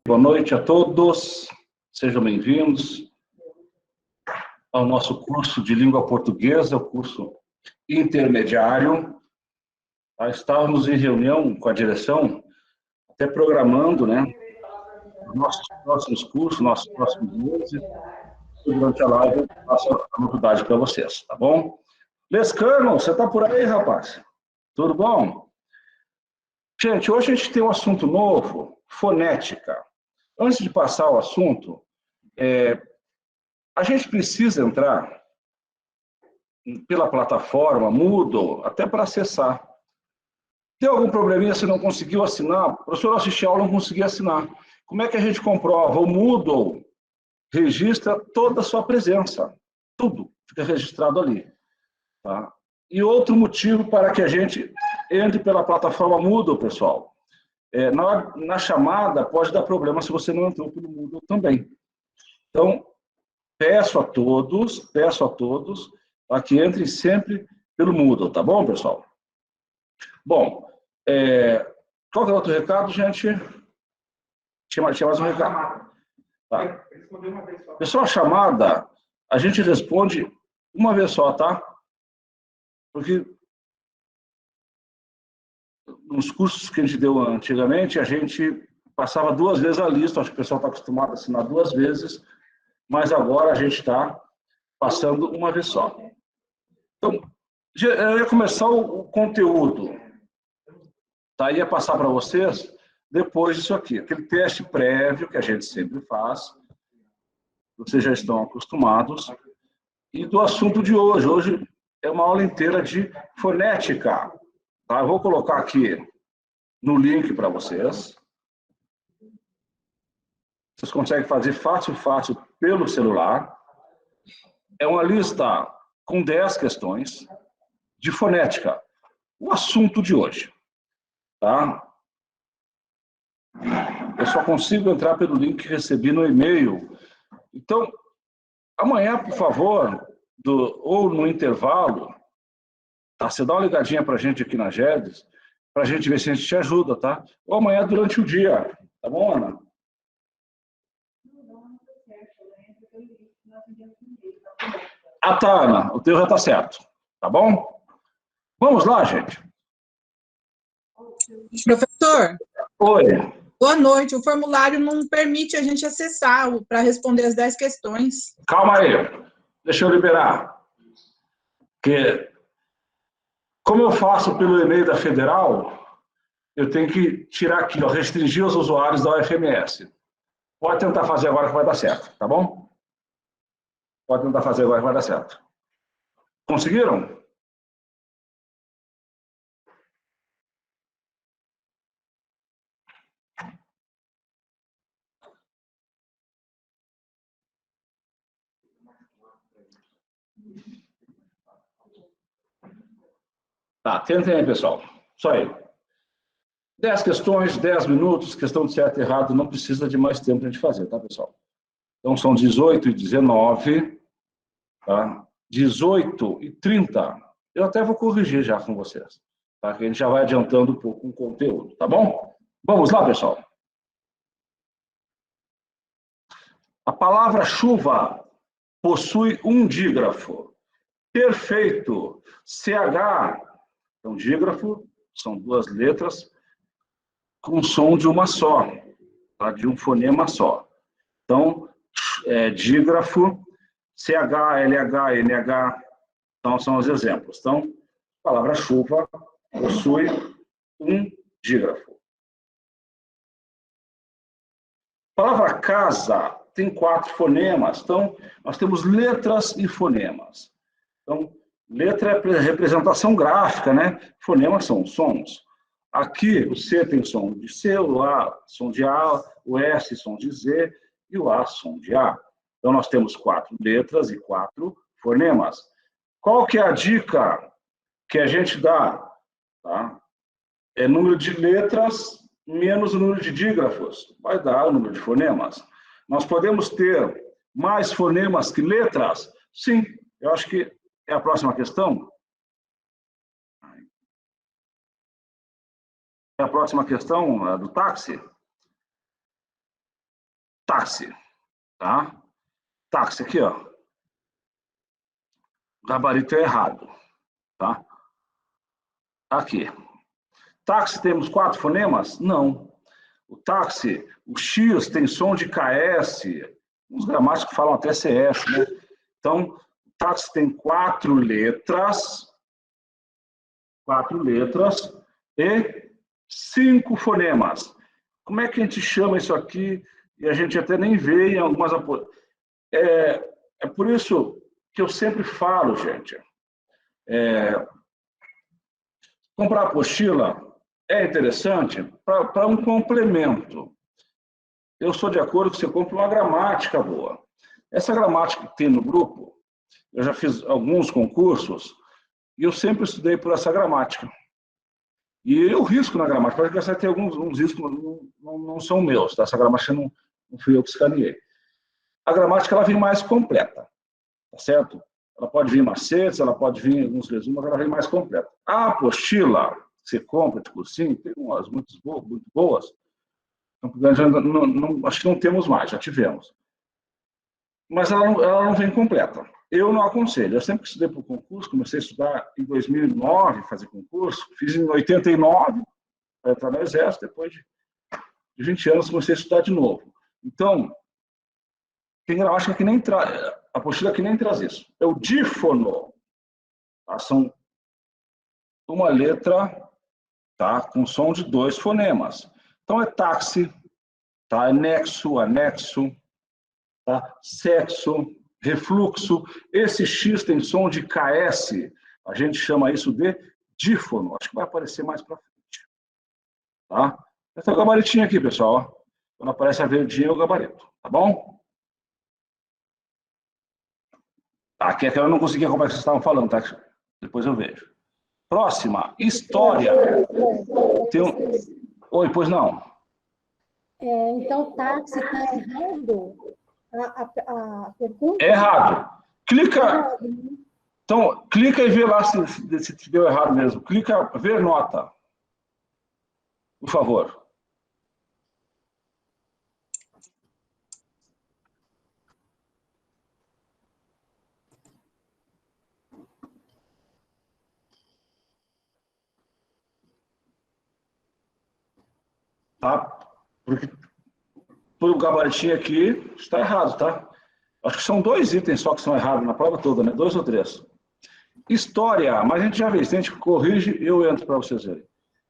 Boa noite a todos, sejam bem-vindos ao nosso curso de língua portuguesa, o curso intermediário. Estávamos em reunião com a direção, até programando, né, nossos próximos cursos, nossos próximos meses. Durante a live, eu passo a novidade para vocês, tá bom? Lescano, você está por aí, rapaz? Tudo bom? Gente, hoje a gente tem um assunto novo, fonética. Antes de passar o assunto, a gente precisa entrar pela plataforma Moodle, até para acessar. Tem algum probleminha se não conseguiu assinar? O professor assistiu a aula e não conseguiu assinar. Como é que a gente comprova? O Moodle registra toda a sua presença. Tudo fica registrado ali. Tá? E outro motivo para que a gente entre pela plataforma Moodle, pessoal, na chamada pode dar problema se você não entrou pelo Moodle também. Então, peço a todos a que entrem sempre pelo Moodle, tá bom, pessoal? Bom, qual que é o outro recado, gente? Tinha mais um recado. Tá. Pessoal, a chamada, a gente responde uma vez só, tá? Porque nos cursos que a gente deu antigamente, a gente passava 2 vezes a lista, acho que o pessoal está acostumado a assinar 2 vezes, mas agora a gente está passando uma vez só. Então, eu ia começar o conteúdo, tá? Ia passar para vocês depois disso aqui, aquele teste prévio que a gente sempre faz, vocês já estão acostumados, e do assunto de hoje. Hoje é uma aula inteira de fonética, tá? Eu vou colocar aqui no link para vocês. Vocês conseguem fazer fácil pelo celular. É uma lista com 10 questões de fonética. O assunto de hoje, tá? Eu só consigo entrar pelo link que recebi no e-mail. Então, amanhã, por favor, ou no intervalo, tá? Você dá uma ligadinha para a gente aqui na GEDES, para a gente ver se a gente te ajuda, tá? Ou amanhã durante o dia, tá bom, Ana? Ah, tá, Ana, o teu já tá certo, tá bom? Vamos lá, gente. Professor. Oi. Boa noite. O formulário não permite a gente acessar para responder as 10 questões. Calma aí. Deixa eu liberar. Porque, como eu faço pelo e-mail da Federal, eu tenho que tirar aqui, ó, restringir os usuários da UFMS. Pode tentar fazer agora que vai dar certo, tá bom? Pode tentar fazer agora que vai dar certo. Conseguiram? Tá, tentem aí, pessoal. Só aí. 10 questões, 10 minutos, questão de certo e errado, não precisa de mais tempo para a gente fazer, tá, pessoal? Então, são 18 e 19, tá? 18 e 30. Eu até vou corrigir já com vocês, tá? Que a gente já vai adiantando um pouco o conteúdo, tá bom? Vamos lá, pessoal. A palavra chuva possui um dígrafo. Perfeito. CH. Então, dígrafo são 2 letras com som de uma só, tá? De um fonema só. Então, dígrafo, CH, LH, NH, então são os exemplos. Então, a palavra chuva possui um dígrafo. A palavra casa tem 4 fonemas. Então, nós temos letras e fonemas. Então, letra é representação gráfica, né? Fonemas são sons. Aqui, o C tem som de C, o A, som de A, o S, som de Z, e o A, som de A. Então, nós temos 4 letras e 4 fonemas. Qual que é a dica que a gente dá? Tá? É número de letras menos o número de dígrafos. Vai dar o número de fonemas. Nós podemos ter mais fonemas que letras? Sim, eu acho que é a próxima questão. É a próxima questão do táxi. táxi, tá? Táxi aqui, ó. O gabarito é errado, tá? Aqui. Táxi temos 4 fonemas? Não. O táxi, o X tem som de KS, uns gramáticos falam até CS, né? Então, o táxi tem 4 letras e 5 fonemas. Como é que a gente chama isso aqui? E a gente até nem vê em algumas... É por isso que eu sempre falo, gente, comprar apostila é interessante para um complemento. Eu sou de acordo que você compre uma gramática boa. Essa gramática que tem no grupo, eu já fiz alguns concursos e eu sempre estudei por essa gramática. E eu risco na gramática, porque você tem alguns riscos que não são meus, tá? Essa gramática não fui eu que escaneei. A gramática ela vem mais completa, tá certo? Ela pode vir macetes, ela pode vir alguns resumos, mas ela vem mais completa. A apostila, que você compra de cursinho, tem umas muito boas. Acho que não temos mais, já tivemos. Mas ela não vem completa. Eu não aconselho. Eu sempre que estudei para o concurso, comecei a estudar em 2009, fazer concurso, fiz em 89, para entrar no Exército, depois de 20 anos comecei a estudar de novo. Então, tem gramática que nem traz, a apostila que nem traz isso. É o dífono, tá? São uma letra, tá? Com som de 2 fonemas. Então, é táxi, tá? É nexo, anexo, tá? Sexo, refluxo. Esse X tem som de KS, a gente chama isso de dífono. Acho que vai aparecer mais para frente. Tá? Esse é o gabaritinho aqui, pessoal. Quando aparece a verdinha, é o gabarito. Tá bom? Aqui é que eu não consegui acompanhar o que vocês estavam falando, tá? Depois eu vejo. Próxima, história. Oi, pois não. Então, táxi está errado? A pergunta? É errado. Clica. Então, clica e vê lá se deu errado mesmo. Clica, ver nota. Por favor. Tá? Porque por o gabaritinho aqui está errado, tá? Acho que são 2 itens só que são errados na prova toda, né? 2 ou 3. História, mas a gente já vê, se a gente corrige, eu entro para vocês verem.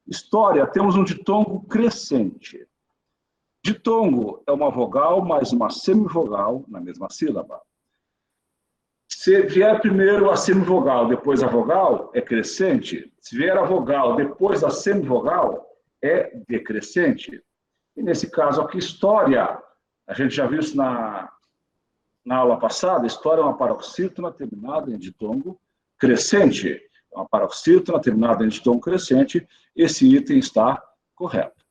História, temos um ditongo crescente. Ditongo é uma vogal mais uma semivogal na mesma sílaba. Se vier primeiro a semivogal, depois a vogal, é crescente. Se vier a vogal, depois a semivogal, é decrescente. E nesse caso aqui, história, a gente já viu isso na aula passada, história é uma paroxítona terminada em ditongo crescente. É uma paroxítona terminada em ditongo crescente. Esse item está correto.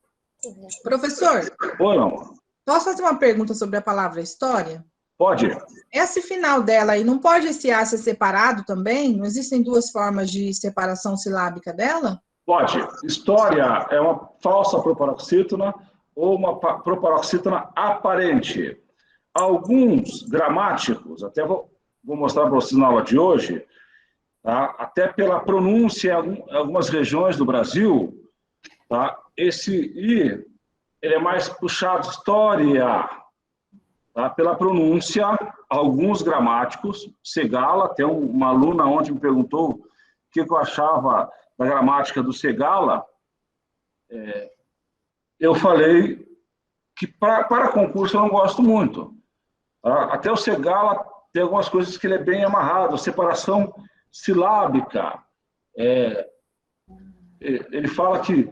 Professor, Oi, amor. posso fazer uma pergunta sobre a palavra história? Pode. Esse final dela aí, não pode esse A ser separado também? Não existem 2 formas de separação silábica dela? Pode. História é uma falsa proparoxítona ou uma proparoxítona aparente. Alguns gramáticos, até vou mostrar para vocês na aula de hoje, tá? Até pela pronúncia em algumas regiões do Brasil, tá? Esse I ele é mais puxado história, tá? Pela pronúncia, alguns gramáticos, Segala, tem uma aluna ontem me perguntou o que eu achava da gramática do Segala, eu falei que para concurso eu não gosto muito. Tá? Até o Segala tem algumas coisas que ele é bem amarrado, a separação silábica. Ele fala que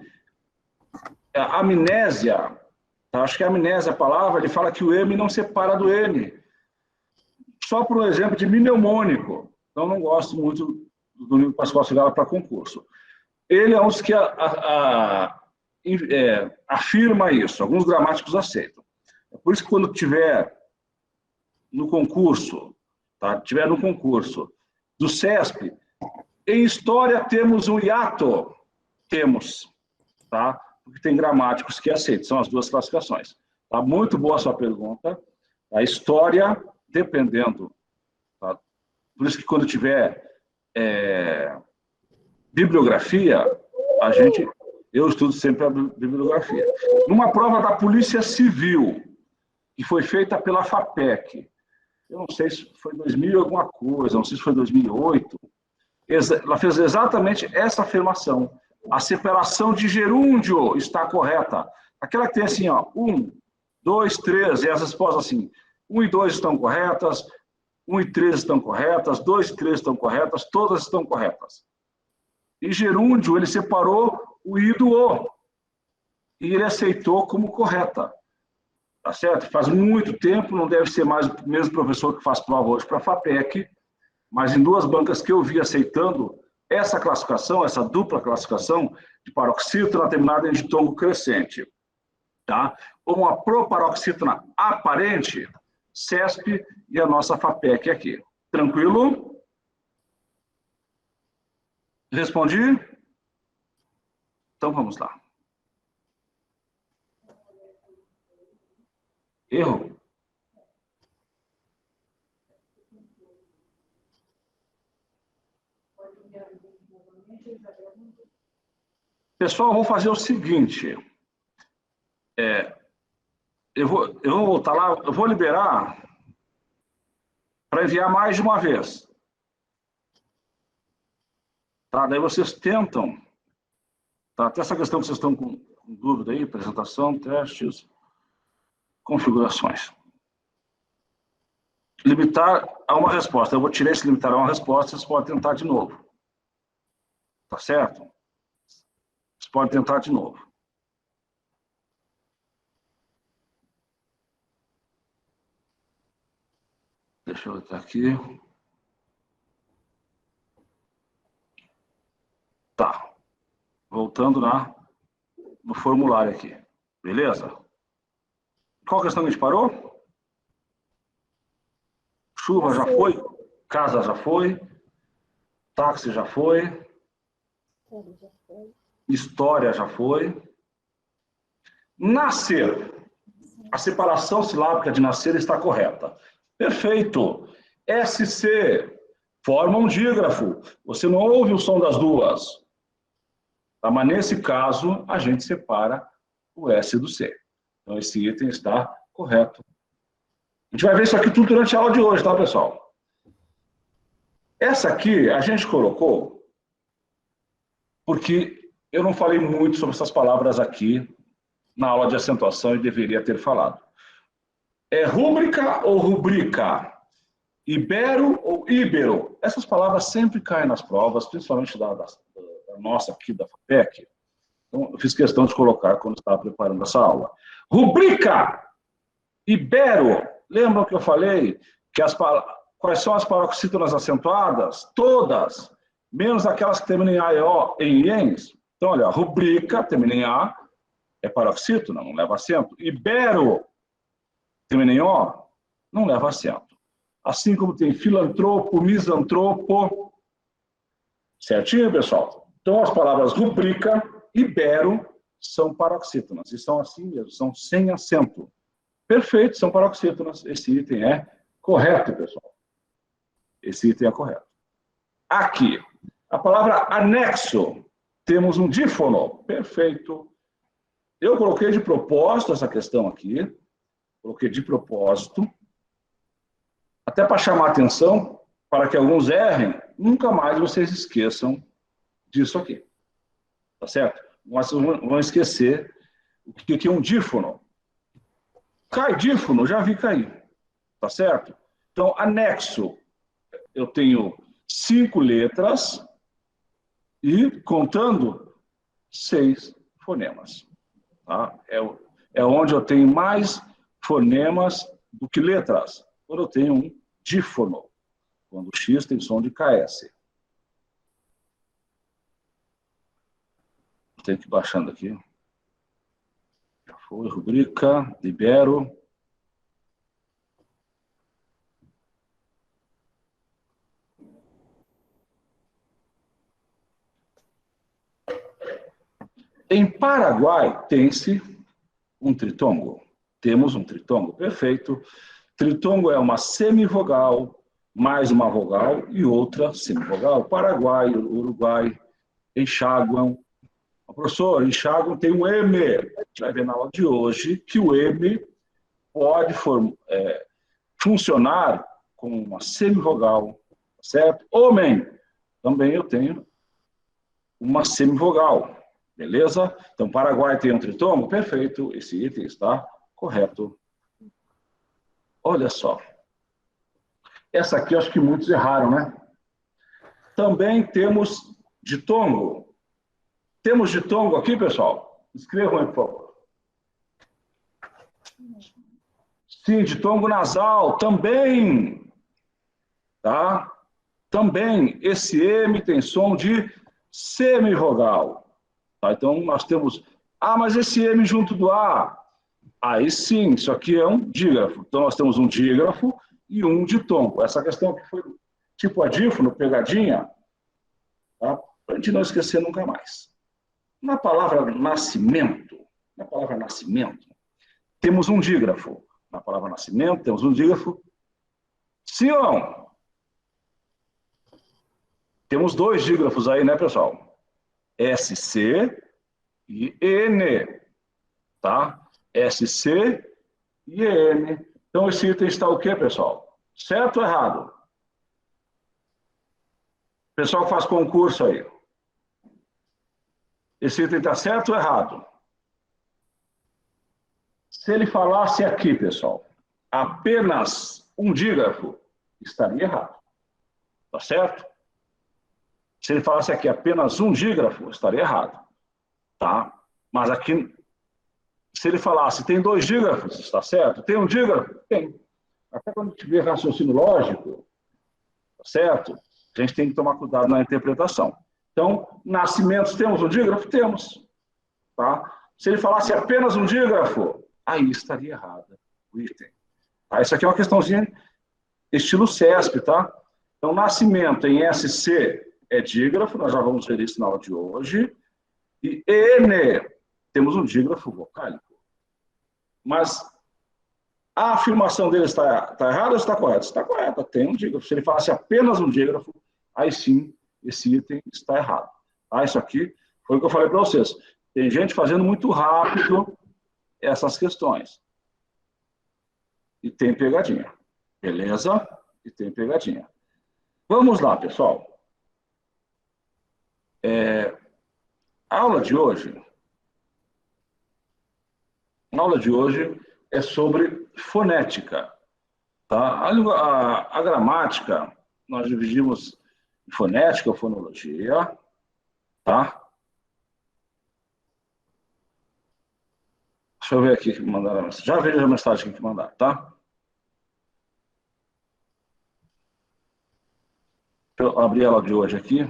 a amnésia, tá? Acho que é amnésia a palavra, ele fala que o M não separa do N. Só por um exemplo de mnemônico. Então, não gosto muito do livro Pascoal Segala para concurso. Ele é um dos que afirma isso. Alguns gramáticos aceitam. É por isso que quando tiver no concurso, tá? Tiver no concurso do CESP, em história temos um hiato. Temos, tá? Porque tem gramáticos que aceitam, são as 2 classificações. Tá muito boa a sua pergunta. A história, dependendo. Tá? Por isso que quando tiver bibliografia, eu estudo sempre a bibliografia. Numa prova da Polícia Civil, que foi feita pela FAPEC, eu não sei se foi 2000 e alguma coisa, não sei se foi 2008, ela fez exatamente essa afirmação. A separação de gerúndio está correta. Aquela que tem assim, ó, 1, 2, 3, e as respostas assim, 1 e 2 estão corretas, 1 e 3 estão corretas, 2 e 3 estão corretas, todas estão corretas. E gerúndio, ele separou o I do O. E ele aceitou como correta. Tá certo? Faz muito tempo, não deve ser mais o mesmo professor que faz prova hoje para a FAPEC, mas em 2 bancas que eu vi aceitando essa classificação, essa dupla classificação de paroxítona terminada em ditongo crescente. Tá? Uma proparoxítona aparente, CESP e a nossa FAPEC aqui. Tranquilo? Respondi? Então vamos lá. Erro? Pessoal, eu vou fazer o seguinte. Eu vou voltar lá, eu vou liberar para enviar mais de uma vez. Tá? Daí vocês tentam. Tá? Até essa questão que vocês estão com dúvida aí, apresentação, testes, configurações. Limitar a uma resposta. Eu vou tirar esse limitar a uma resposta, vocês podem tentar de novo. Tá certo? Vocês podem tentar de novo. Deixa eu ver aqui. Tá. Voltando no formulário aqui. Beleza? Qual questão que a gente parou? Chuva já foi? Casa já foi? Táxi já foi? História já foi? Nascer. A separação silábica de nascer está correta. Perfeito. SC. Forma um dígrafo. Você não ouve o som das duas. Tá? Mas nesse caso, a gente separa o S do C. Então, esse item está correto. A gente vai ver isso aqui tudo durante a aula de hoje, tá, pessoal? Essa aqui a gente colocou porque eu não falei muito sobre essas palavras aqui na aula de acentuação e deveria ter falado. É rúbrica ou rubrica? Ibero ou íbero? Essas palavras sempre caem nas provas, principalmente da nossa aqui, da FAPEC. Então, eu fiz questão de colocar quando estava preparando essa aula. Rubrica, ibero. Lembram que eu falei que quais são as paroxítonas acentuadas? Todas, menos aquelas que terminam em A e O, em iens. Então, olha, rubrica, termina em A, é paroxítona, não leva acento. Ibero, termina em O, não leva acento. Assim como tem filantropo, misantropo. Certinho, pessoal? Então, as palavras rubrica, ibero, são paroxítonas. E são assim mesmo, são sem acento. Perfeito, são paroxítonas. Esse item é correto, pessoal. Esse item é correto. Aqui, a palavra anexo. Temos um dífono. Perfeito. Eu coloquei de propósito essa questão aqui. Coloquei de propósito. Até para chamar a atenção, para que alguns errem, nunca mais vocês esqueçam disso aqui. Tá certo? Mas vocês vão esquecer o que é um dífono. Cai dífono, já vi cair. Tá certo? Então, anexo, eu tenho 5 letras e, contando, 6 fonemas. Tá? É onde eu tenho mais fonemas do que letras. Quando eu tenho um dífono, quando o X tem som de KS. Tenho que ir baixando aqui. Já foi, rubrica, libero. Em Paraguai tem-se um tritongo. Temos um tritongo, perfeito. Tritongo é uma semivogal, mais uma vogal e outra semivogal. Paraguai, Uruguai, enxaguam. Professor, enxaguam tem um M. A gente vai ver na aula de hoje que o M pode funcionar como uma semivogal, certo? Homem, também eu tenho uma semivogal, beleza? Então, Paraguai tem um tritongo, perfeito, esse item está correto. Olha só. Essa aqui eu acho que muitos erraram, né? Também temos ditongo. Temos ditongo aqui, pessoal? Escrevam aí, por favor. Sim, ditongo nasal, também. Tá? Também, esse M tem som de semivogal. Tá? Então, nós temos... Ah, mas esse M junto do A. Aí sim, isso aqui é um dígrafo. Então, nós temos um dígrafo e um ditongo. Essa questão que foi tipo adífono, pegadinha, tá? Para a gente não esquecer nunca mais. Na palavra nascimento, temos um dígrafo. Na palavra nascimento, temos um dígrafo. Sim ou não? Temos dois dígrafos aí, né, pessoal? SC e EN. Tá? SC e EN. Então, esse item está o quê, pessoal? Certo ou errado? Pessoal que faz concurso aí. Esse item está certo ou errado? Se ele falasse aqui, pessoal, apenas um dígrafo, estaria errado. Tá certo? Se ele falasse aqui apenas um dígrafo, estaria errado. Tá? Mas aqui, se ele falasse tem dois dígrafos, está certo? Tem um dígrafo? Tem. Até quando tiver raciocínio lógico, tá certo? A gente tem que tomar cuidado na interpretação. Então, nascimentos, temos um dígrafo? Temos. Tá? Se ele falasse apenas um dígrafo, aí estaria errado o item. Tá? Isso aqui é uma questãozinha estilo CESP, tá? Então, nascimento em SC é dígrafo, nós já vamos ver isso na aula de hoje. E EN, temos um dígrafo vocálico. Mas a afirmação dele está errada ou está correta? Está correta, tem um dígrafo. Se ele falasse apenas um dígrafo, aí sim, esse item está errado. Tá? Isso aqui foi o que eu falei para vocês. Tem gente fazendo muito rápido essas questões. E tem pegadinha. Beleza? E tem pegadinha. Vamos lá, pessoal. A aula de hoje é sobre fonética. Tá? A gramática, nós dividimos em fonética ou fonologia. Tá? Deixa eu ver aqui que mandaram a mensagem. Já vejo a mensagem que mandaram, tá? Deixa eu abrir a aula de hoje aqui.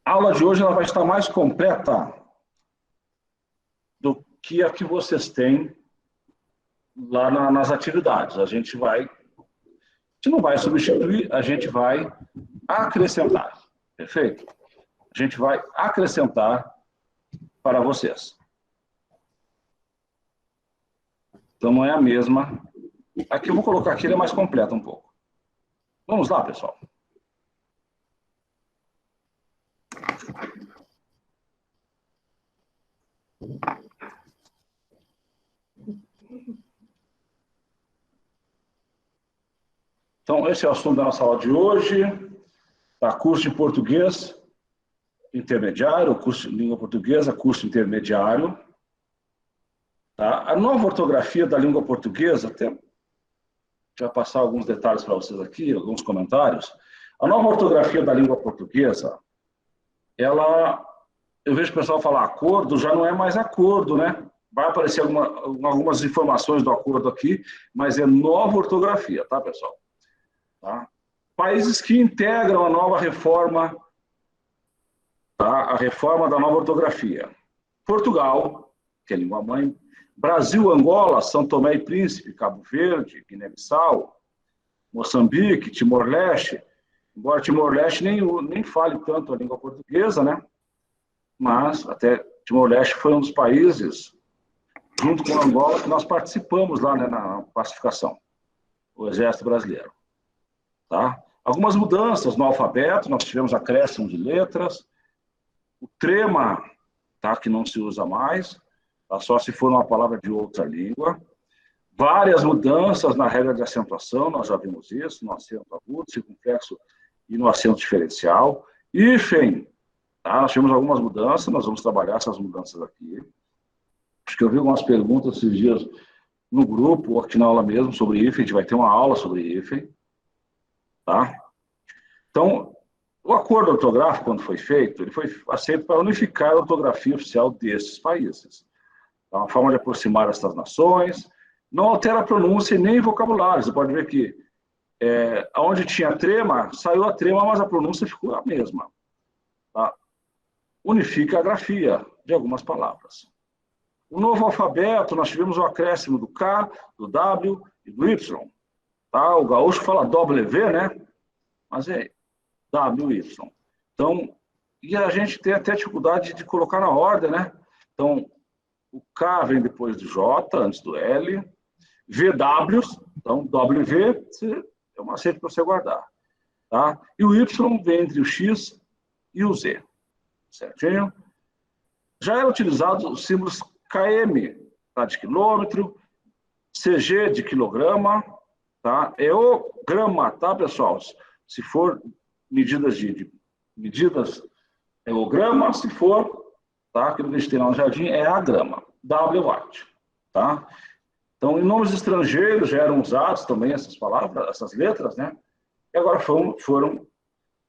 A aula de hoje ela vai estar mais completa do que a que vocês têm lá nas atividades. A gente não vai substituir, a gente vai acrescentar. Perfeito? A gente vai acrescentar para vocês. Então, não é a mesma. Aqui eu vou colocar aqui, ele é mais completo um pouco. Vamos lá, pessoal. Então, esse é o assunto da nossa aula de hoje. Tá? Curso de português intermediário, curso de língua portuguesa, curso intermediário. Tá? A nova ortografia da língua portuguesa, até já passar alguns detalhes para vocês aqui, alguns comentários. A nova ortografia da língua portuguesa, eu vejo o pessoal falar acordo, já não é mais acordo, né? Vai aparecer algumas informações do acordo aqui, mas é nova ortografia, tá, pessoal? Tá? Países que integram a nova reforma, tá? A reforma da nova ortografia. Portugal, que é a língua mãe, Brasil, Angola, São Tomé e Príncipe, Cabo Verde, Guiné-Bissau, Moçambique, Timor-Leste, embora Timor-Leste nem fale tanto a língua portuguesa, né? mas até Timor-Leste foi um dos países, junto com Angola, que nós participamos lá, né, na pacificação, o Exército Brasileiro. Tá? Algumas mudanças no alfabeto, nós tivemos acréscimo de letras, o trema, tá, que não se usa mais, tá, só se for uma palavra de outra língua. Várias mudanças na regra de acentuação, nós já vimos isso, no acento agudo, circunflexo e no acento diferencial. Hífen, tá, nós tivemos algumas mudanças, nós vamos trabalhar essas mudanças aqui. Acho que eu vi algumas perguntas esses dias no grupo, ou aqui na aula mesmo, sobre hífen, a gente vai ter uma aula sobre hífen. Tá? Então, o acordo ortográfico, quando foi feito, ele foi aceito para unificar a ortografia oficial desses países. É uma forma de aproximar estas nações, não altera a pronúncia e nem vocabulário. Você pode ver que onde tinha trema, saiu a trema, mas a pronúncia ficou a mesma. Tá? Unifica a grafia de algumas palavras. O novo alfabeto, nós tivemos o acréscimo do K, do W e do Y. Tá? O gaúcho fala W, né? Mas é WY. Então, e a gente tem até dificuldade de colocar na ordem, né? Então, o K vem depois do J, antes do L. VW, então W, é uma macete para você guardar. Tá? E o Y vem entre o X e o Z. Certinho? Já era utilizado os símbolos KM, tá, de quilômetro, CG de quilograma, tá? É o grama, tá, pessoal? Se for medidas medidas, é o grama, se for, tá? Aquilo que a gente tem lá no jardim é a grama, W-watt, tá? Então, em nomes estrangeiros já eram usados também essas palavras, essas letras, né? E agora foram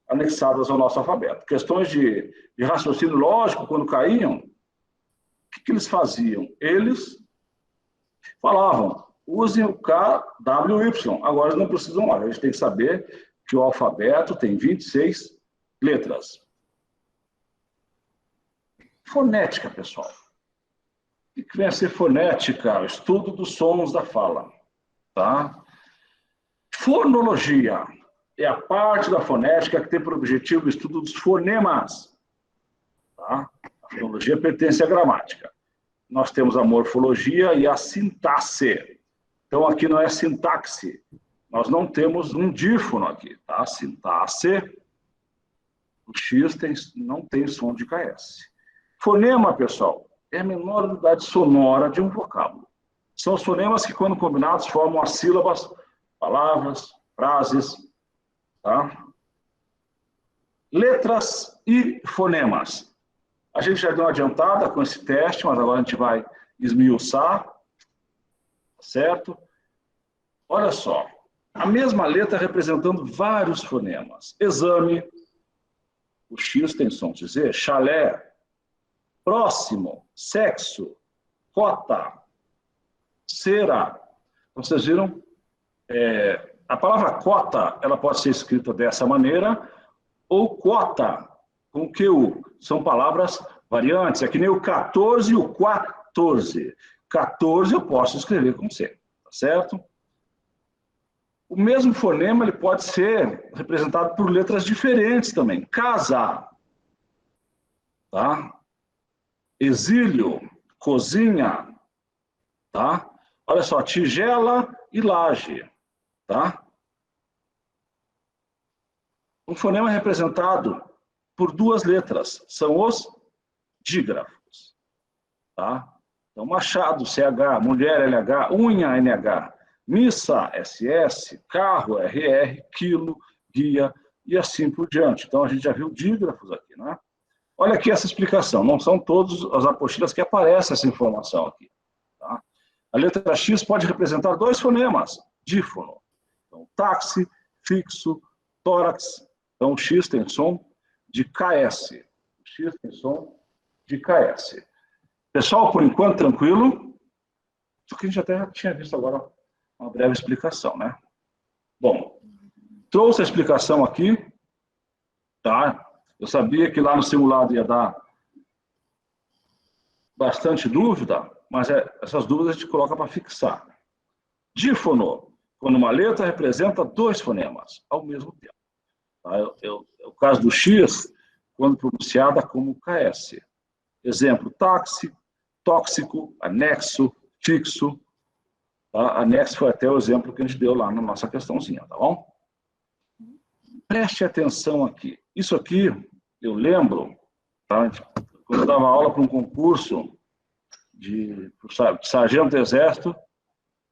anexadas ao nosso alfabeto. Questões de raciocínio lógico, quando caíam, o que eles faziam? Eles falavam, usem o KWY. Agora eles não precisam mais. A gente tem que saber que o alfabeto tem 26 letras. Fonética, pessoal. O que vem a ser fonética? O estudo dos sons da fala. Tá? Fonologia é a parte da fonética que tem por objetivo o estudo dos fonemas. Tá? A fonologia pertence à gramática. Nós temos a morfologia e a sintaxe. Então, aqui não é sintaxe. Nós não temos um dífono aqui, tá? Sintaxe. O X não tem som de KS. Fonema, pessoal, é a menor unidade sonora de um vocábulo. São os fonemas que, quando combinados, formam as sílabas, palavras, frases, tá? Letras e fonemas. A gente já deu uma adiantada com esse teste, mas agora a gente vai esmiuçar, certo? Olha só, a mesma letra representando vários fonemas. Exame, o X tem som de Z, chalé, próximo, sexo, cota, cera. Então, vocês viram? A palavra cota, ela pode ser escrita dessa maneira, ou cota, com QU. São palavras variantes. É que nem o 14 e o 14. 14 eu posso escrever com C, tá certo? O mesmo fonema ele pode ser representado por letras diferentes também. Casa, tá? Exílio, cozinha, tá? Olha só, tigela e laje, tá? Um fonema é representado por duas letras, são os dígrafos, tá? Então, machado, CH, mulher, LH, unha, NH, missa, SS, carro, RR, quilo, guia e assim por diante. Então, a gente já viu dígrafos aqui, né? Olha aqui essa explicação, não são todas as apostilas que aparece essa informação aqui, tá? A letra X pode representar dois fonemas, dífono. Então, táxi, fixo, tórax. Então, o X tem som de KS. O X tem som de KS. Pessoal, por enquanto, tranquilo? Isso aqui a gente até já tinha visto agora uma breve explicação, né? Bom, trouxe a explicação aqui, tá? Eu sabia que lá no simulado ia dar bastante dúvida, mas essas dúvidas a gente coloca para fixar. Dífono, quando uma letra representa dois fonemas ao mesmo tempo. Tá? O caso do X, quando pronunciada como KS. Exemplo, táxi, tóxico, anexo, fixo. Tá? Anexo foi até o exemplo que a gente deu lá na nossa questãozinha, tá bom? Preste atenção aqui. Isso aqui, eu lembro, tá? Quando eu dava aula para um concurso de sargento do exército,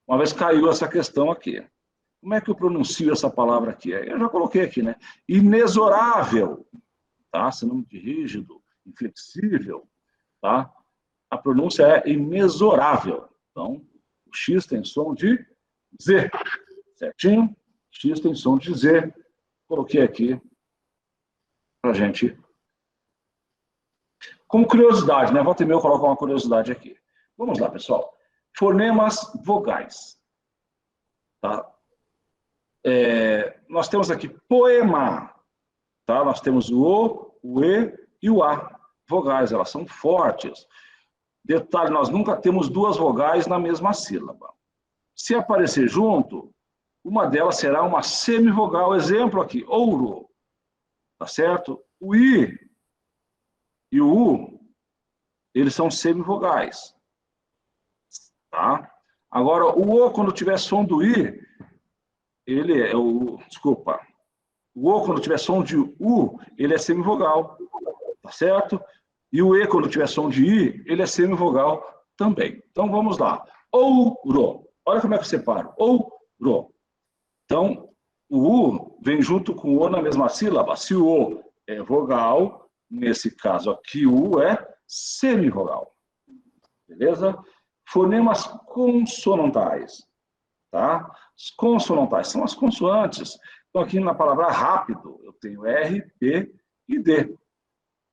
uma vez caiu essa questão aqui. Como é que eu pronuncio essa palavra aqui? Eu já coloquei aqui, né? Inexorável, tá? Sinônimo de rígido, inflexível, tá? A pronúncia é inexorável. Então, o X tem som de Z, certinho? X tem som de Z. Coloquei aqui para a gente. Como curiosidade, né? Volta e meia eu coloco uma curiosidade aqui. Vamos lá, pessoal. Fonemas vogais. Tá? Nós temos aqui poema. Tá? Nós temos o E e o A. Vogais, elas são fortes. Detalhe, nós nunca temos duas vogais na mesma sílaba. Se aparecer junto, uma delas será uma semivogal. Exemplo aqui, ouro. Tá certo? O I e o U, eles são semivogais. Tá? Agora, o O, quando tiver som do I, ele é o... Desculpa. O O, quando tiver som de U, ele é semivogal. Tá certo? E o E, quando tiver som de I, ele é semivogal também. Então, vamos lá. Ouro. Olha como é que eu separo. Ouro. Então, o U vem junto com o O na mesma sílaba. Se o O é vogal, nesse caso aqui, o U é semivogal. Beleza? Fonemas consonantais. Tá? As consonantais são as consoantes. Então, aqui na palavra rápido, eu tenho R, P e D.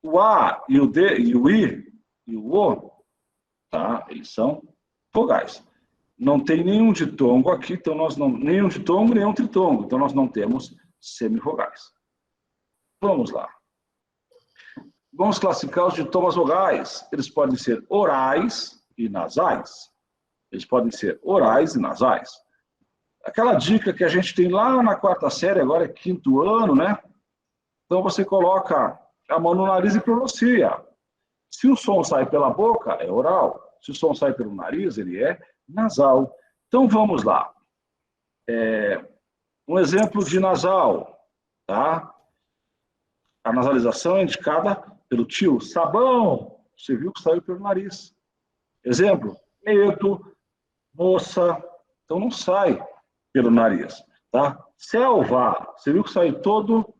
O A e o D e o I e o O, tá? Eles são vogais. Não tem nenhum ditongo aqui, então nós não... Nenhum ditongo, nenhum tritongo. Então, nós não temos semivogais. Vamos lá. Vamos classificar os ditongos vogais. Eles podem ser orais e nasais. Eles podem ser orais e nasais. Aquela dica que a gente tem lá na quarta série, agora é quinto ano, né? Então, você coloca a mão no nariz e pronuncia. Se o som sai pela boca, é oral. Se o som sai pelo nariz, ele é nasal. Então, vamos lá. Um exemplo de nasal, tá? A nasalização é indicada pelo tio. Sabão, você viu que saiu pelo nariz. Exemplo, medo, moça, então não sai pelo nariz, tá? Selva, você viu que saiu todo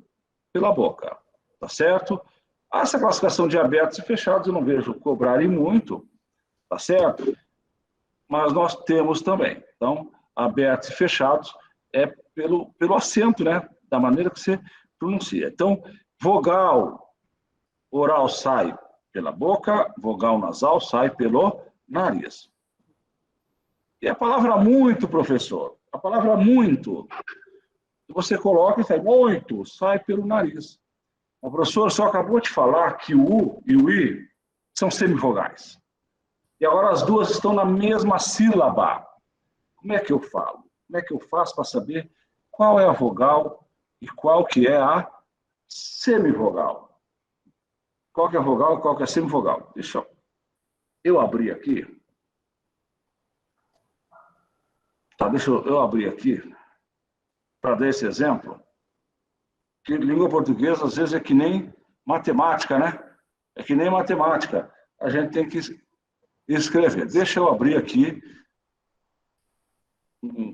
pela boca, tá certo? Essa classificação de abertos e fechados eu não vejo cobrarem muito, tá certo? Mas nós temos também. Então, abertos e fechados é pelo acento, né? Da maneira que você pronuncia. Então, vogal oral sai pela boca, vogal nasal sai pelo nariz. E a palavra muito, professor? A palavra muito, você coloca e sai muito, sai pelo nariz. O professor só acabou de falar que o U e o I são semivogais. E agora as duas estão na mesma sílaba. Como é que eu falo? Como é que eu faço para saber qual é a vogal e qual que é a semivogal? Qual que é a vogal e qual que é a semivogal? Deixa eu abrir aqui. Tá, deixa eu abrir aqui para dar esse exemplo. Que língua portuguesa, às vezes, é que nem matemática, né? É que nem matemática. A gente tem que escrever. Deixa eu abrir aqui,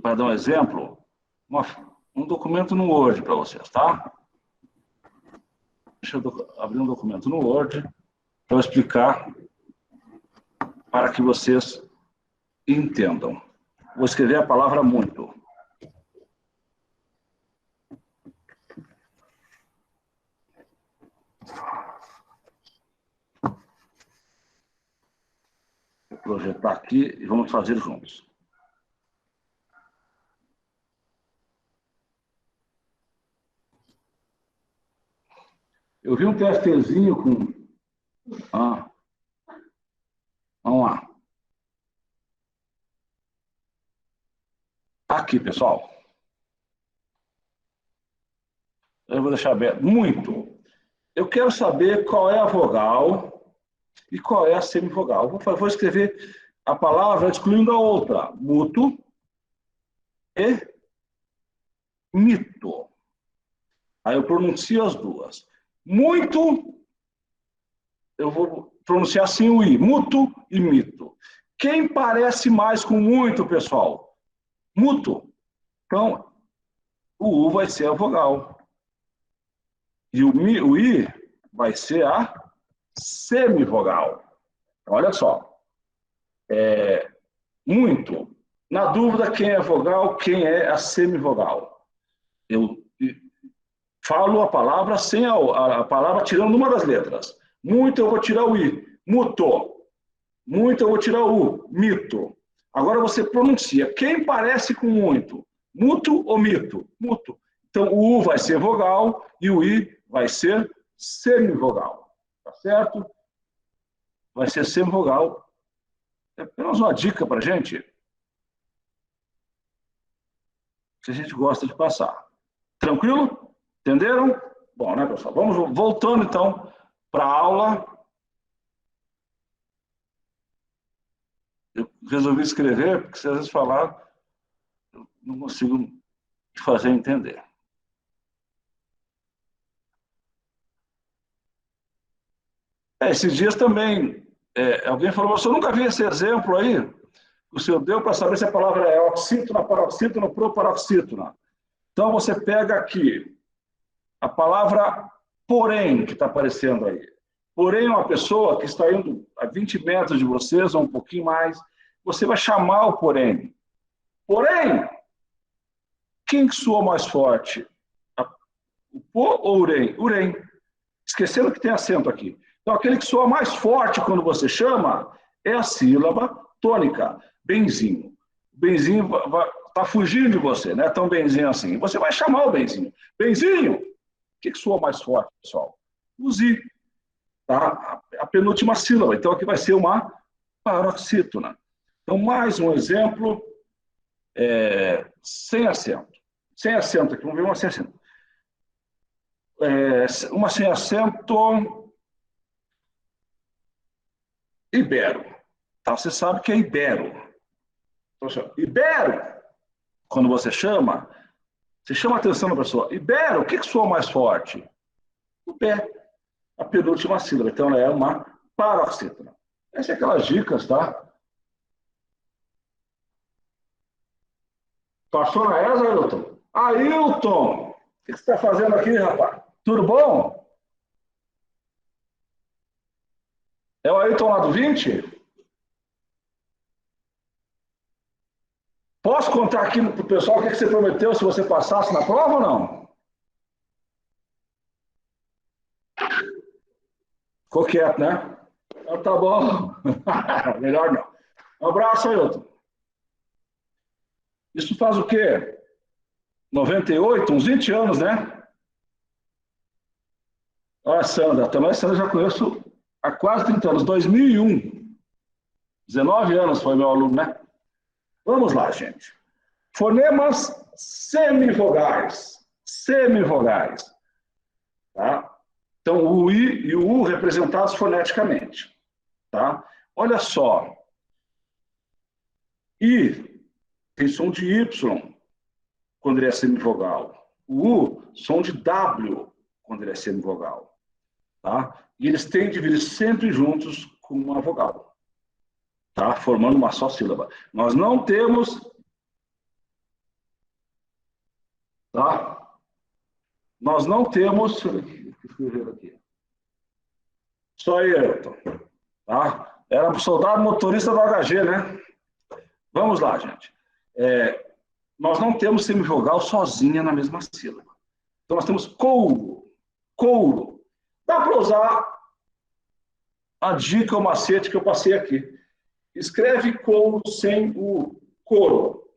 para dar um exemplo, um documento no Word para vocês, tá? Deixa eu abrir um documento no Word para eu explicar para que vocês entendam. Vou escrever a palavra muito. Vou projetar aqui e vamos fazer juntos. Eu vi um testezinho com... Vamos lá. Aqui, pessoal. Eu vou deixar aberto. Muito. Eu quero saber qual é a vogal E qual é a semivogal? Vou escrever a palavra excluindo a outra. Muto e mito. Aí eu pronuncio as duas. Muito, eu vou pronunciar assim o I. Muto e mito. Quem parece mais com muito, pessoal? Muto. Então, o U vai ser a vogal. E o I vai ser a semivogal. Então, olha só. Muito. Na dúvida, quem é a vogal, quem é a semivogal? Eu falo a palavra sem a palavra tirando uma das letras. Muito eu vou tirar o I. Muto. Muito eu vou tirar o U. Mito. Agora você pronuncia. Quem parece com muito? Muto ou mito? Muto. Então o U vai ser vogal e o I vai ser semivogal. Tá certo? Vai ser semivogal. É apenas uma dica para a gente. Que a gente gosta de passar. Tranquilo? Entenderam? Bom, né, pessoal? Vamos voltando, então, para a aula. Eu resolvi escrever, porque se às vezes falar, eu não consigo fazer entender. Esses dias também, alguém falou, você nunca viu esse exemplo aí? O senhor deu para saber se a palavra é oxítona, paroxítona, proparoxítona. Então, você pega aqui a palavra porém, que está aparecendo aí. Porém, uma pessoa que está indo a 20 metros de vocês, ou um pouquinho mais, você vai chamar o porém. Porém, quem que soa mais forte? O po ou o urém? Urém. Esquecendo que tem acento aqui. Então, aquele que soa mais forte quando você chama é a sílaba tônica. Benzinho. O benzinho está fugindo de você, não é tão benzinho assim. Você vai chamar o benzinho. Benzinho! O que soa mais forte, pessoal? O zi. Tá? A penúltima sílaba. Então, aqui vai ser uma paroxítona. Então, mais um exemplo sem acento. Sem acento aqui. Vamos ver uma sem acento. Uma sem acento ibero. Tá? Você sabe que é ibero. Então, ibero, quando você chama a atenção da pessoa. Ibero, o que soa mais forte? O pé. A penúltima sílaba. Então, ela é uma paroxítona. Essas são aquelas dicas, tá? Passou na ESA, Ailton? Ailton! O que você está fazendo aqui, rapaz? Tudo bom? É o Ailton lá do 20? Posso contar aqui para o pessoal o que você prometeu se você passasse na prova ou não? Ficou quieto, né? Então, tá bom. Melhor não. Um abraço, Ailton. Isso faz o quê? 98, uns 20 anos, né? Olha a Sandra. Também a Sandra já conheço há quase 30 anos. 2001. 19 anos foi meu aluno, né? Vamos lá, gente. Fonemas semivogais. Semivogais. Tá? Então, o I e o U representados foneticamente. Tá? Olha só. I tem som de Y quando ele é semivogal. O U, som de W quando ele é semivogal. Tá? E eles têm de vir sempre juntos com uma vogal. Tá? Formando uma só sílaba. Nós não temos... Tá? Nós não temos... Aqui. Só Ailton. Tá? Era um soldado motorista do HG, né? Vamos lá, gente. Nós não temos semivogal sozinha na mesma sílaba. Então, nós temos couro. Couro. Dá para usar a dica, o macete que eu passei aqui. Escreve couro sem o couro.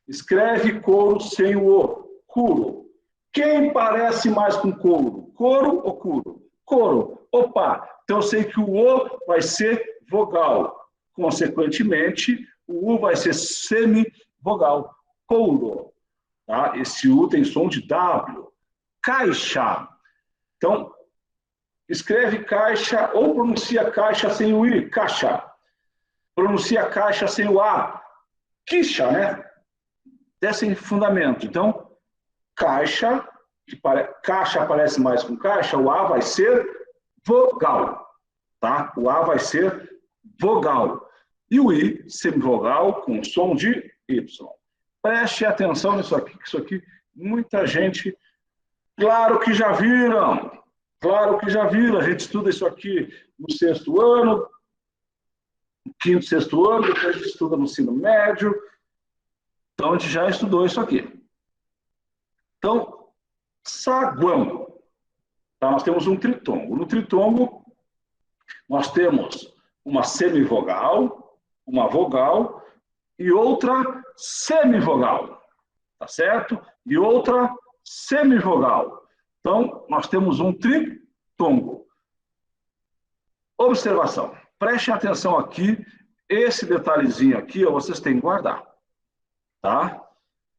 Escreve couro sem o o. Couro. Quem parece mais com couro? Couro ou couro? Couro. Opa! Então, eu sei que o o vai ser vogal. Consequentemente, o u vai ser semivogal. Couro. Tá? Esse u tem som de W. Caixa. Então, escreve caixa ou pronuncia caixa sem o I, caixa. Pronuncia caixa sem o A, quicha, né? Desse fundamento. Então, caixa, caixa aparece mais com caixa, o A vai ser vogal, tá? O A vai ser vogal. E o I, semivogal, com som de Y. Preste atenção nisso aqui, que isso aqui, muita gente, claro que já viram, a gente estuda isso aqui no 6º ano, no 5º, 6º ano, depois a gente estuda no ensino médio, então a gente já estudou isso aqui. Então, saguão, tá? Nós temos um tritongo. No tritongo, nós temos uma semivogal, uma vogal e outra semivogal, tá certo? E outra semivogal. Então, nós temos um tritongo. Observação. Prestem atenção aqui, esse detalhezinho aqui, ó, vocês têm que guardar, tá?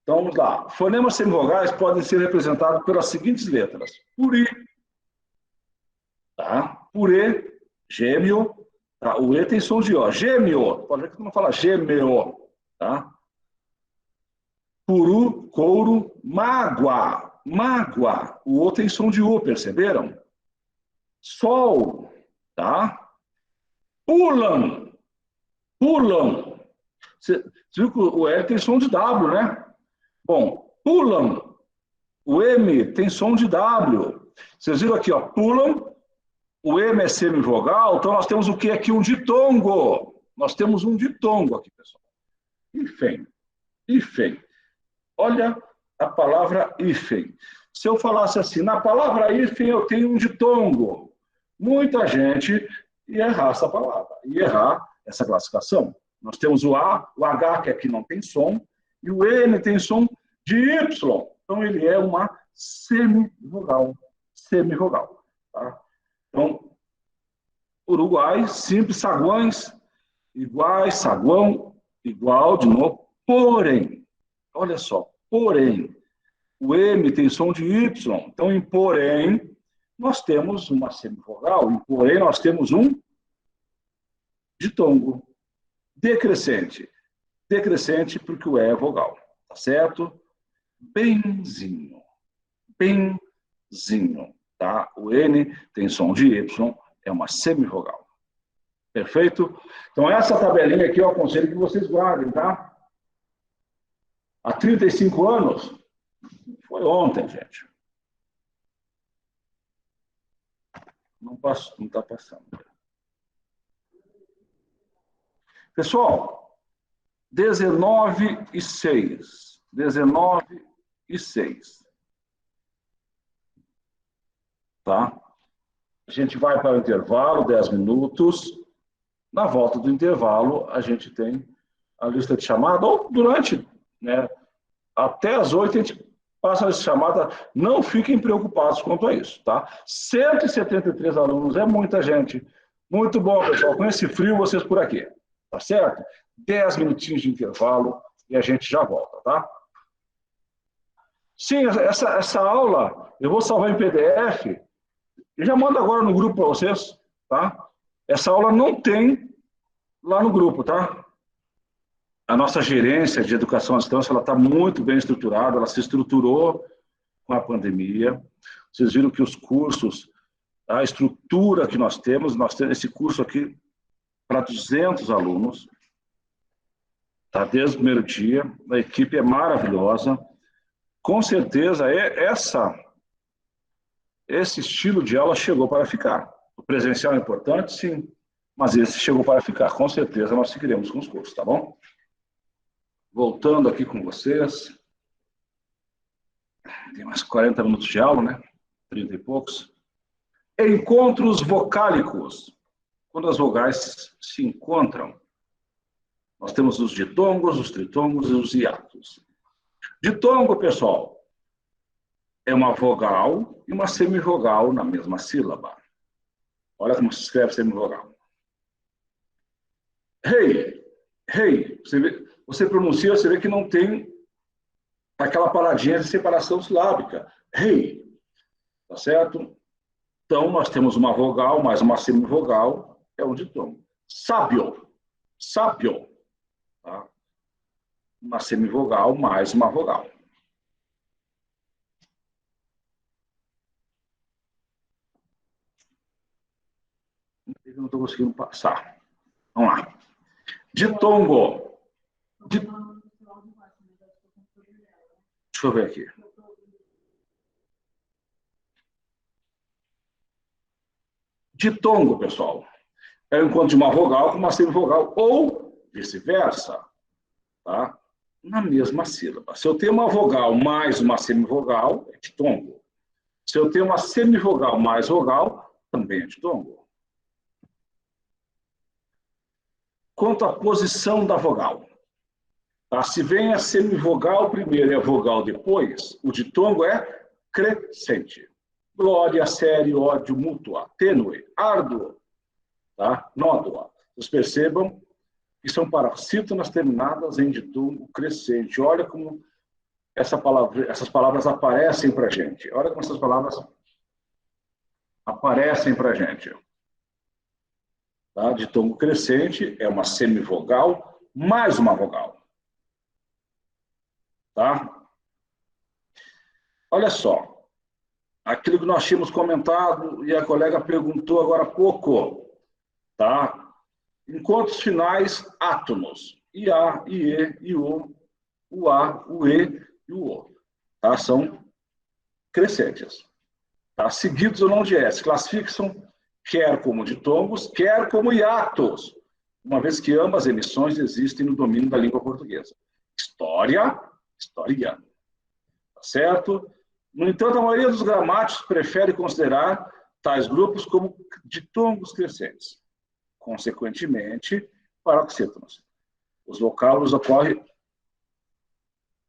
Então, vamos lá. Fonemas semivogais podem ser representados pelas seguintes letras. Por I, tá? Por E, gêmeo, tá? O E tem som de O. Gêmeo, pode ver que não fala gêmeo, tá? Por U, couro, mágoa, mágoa. O O tem som de U, perceberam? Sol, tá? Pulam, pulam. Você viu que o L tem som de W, né? Bom, pulam. O M tem som de W. Vocês viram aqui, ó, pulam. O M é semivogal, então nós temos o que aqui? Um ditongo. Nós temos um ditongo aqui, pessoal. Hífen, hífen. Olha a palavra hífen. Se eu falasse assim, na palavra hífen eu tenho um ditongo. Muita gente ia errar essa palavra, ia errar essa classificação. Nós temos o A, o H, que aqui não tem som, e o N tem som de Y. Então, ele é uma semivogal. Semivogal. Tá? Então, Uruguai, simples, saguões, iguais, saguão, igual, de novo, porém. Olha só, porém. O M tem som de Y. Então, em porém, nós temos uma semivogal. Em porém, nós temos um ditongo. Decrescente. Decrescente porque o E é vogal. Tá certo? Benzinho. Benzinho. Tá? O N tem som de Y, é uma semivogal. Perfeito? Então, essa tabelinha aqui eu aconselho que vocês guardem, tá? Há 35 anos, foi ontem, gente. Não está passando. Pessoal, 19:06. 19:06. Tá? A gente vai para o intervalo, 10 minutos. Na volta do intervalo, a gente tem a lista de chamada, ou durante, né, até as 8 a gente passa a lista de chamada. Não fiquem preocupados quanto a isso, tá? 173 alunos, é muita gente. Muito bom, pessoal. Com esse frio, vocês por aqui. Tá certo? 10 minutinhos de intervalo e a gente já volta, tá? Sim, essa aula eu vou salvar em PDF e já mando agora no grupo para vocês, tá? Essa aula não tem lá no grupo, tá? A nossa gerência de educação à distância, ela está muito bem estruturada, ela se estruturou com a pandemia. Vocês viram que os cursos, a estrutura que nós temos esse curso aqui para 200 alunos, tá? Desde o primeiro dia, a equipe é maravilhosa. Com certeza, esse estilo de aula chegou para ficar. O presencial é importante, sim, mas esse chegou para ficar. Com certeza, nós seguiremos com os cursos, tá bom? Voltando aqui com vocês. Tem mais 40 minutos de aula, né? 30 e poucos. Encontros vocálicos. Quando as vogais se encontram, nós temos os ditongos, os tritongos e os hiatos. Ditongo, pessoal, é uma vogal e uma semivogal na mesma sílaba. Olha como se escreve semivogal. Rei, rei. Você pronuncia, você vê que não tem aquela paradinha de separação silábica. Rei. Tá certo? Então, nós temos uma vogal mais uma semivogal, é um ditongo. Sábio, sábio, tá? Uma semivogal mais uma vogal. Eu não estou conseguindo passar. Vamos lá. Ditongo. Deixa eu ver aqui. Ditongo, pessoal, é o encontro de uma vogal com uma semivogal, ou vice-versa, tá? Na mesma sílaba. Se eu tenho uma vogal mais uma semivogal, é ditongo. Se eu tenho uma semivogal mais vogal, também é ditongo. Quanto à posição da vogal. Tá? Se vem a semivogal primeiro e a vogal depois, o ditongo é crescente. Glória, sério, ódio, mútua, tênue, árduo, tá? Nódua. Vocês percebam que são paroxítonas terminadas em ditongo crescente. Olha como essas palavras aparecem para a gente. Olha como essas palavras aparecem para a gente. Tá? Ditongo crescente é uma semivogal mais uma vogal. Tá? Olha só. Aquilo que nós tínhamos comentado e a colega perguntou agora há pouco. Tá? Encontros finais átonos. IA, IE, IO, UA, UE e o O. Tá? São crescentes. Tá? Seguidos ou não de S. Classificam quer como ditongos, quer como hiatos, uma vez que ambas emissões existem no domínio da língua portuguesa. História, historia. Tá certo? No entanto, a maioria dos gramáticos prefere considerar tais grupos como ditongos crescentes. Consequentemente, paroxítonos. Os vocábulos ocorrem,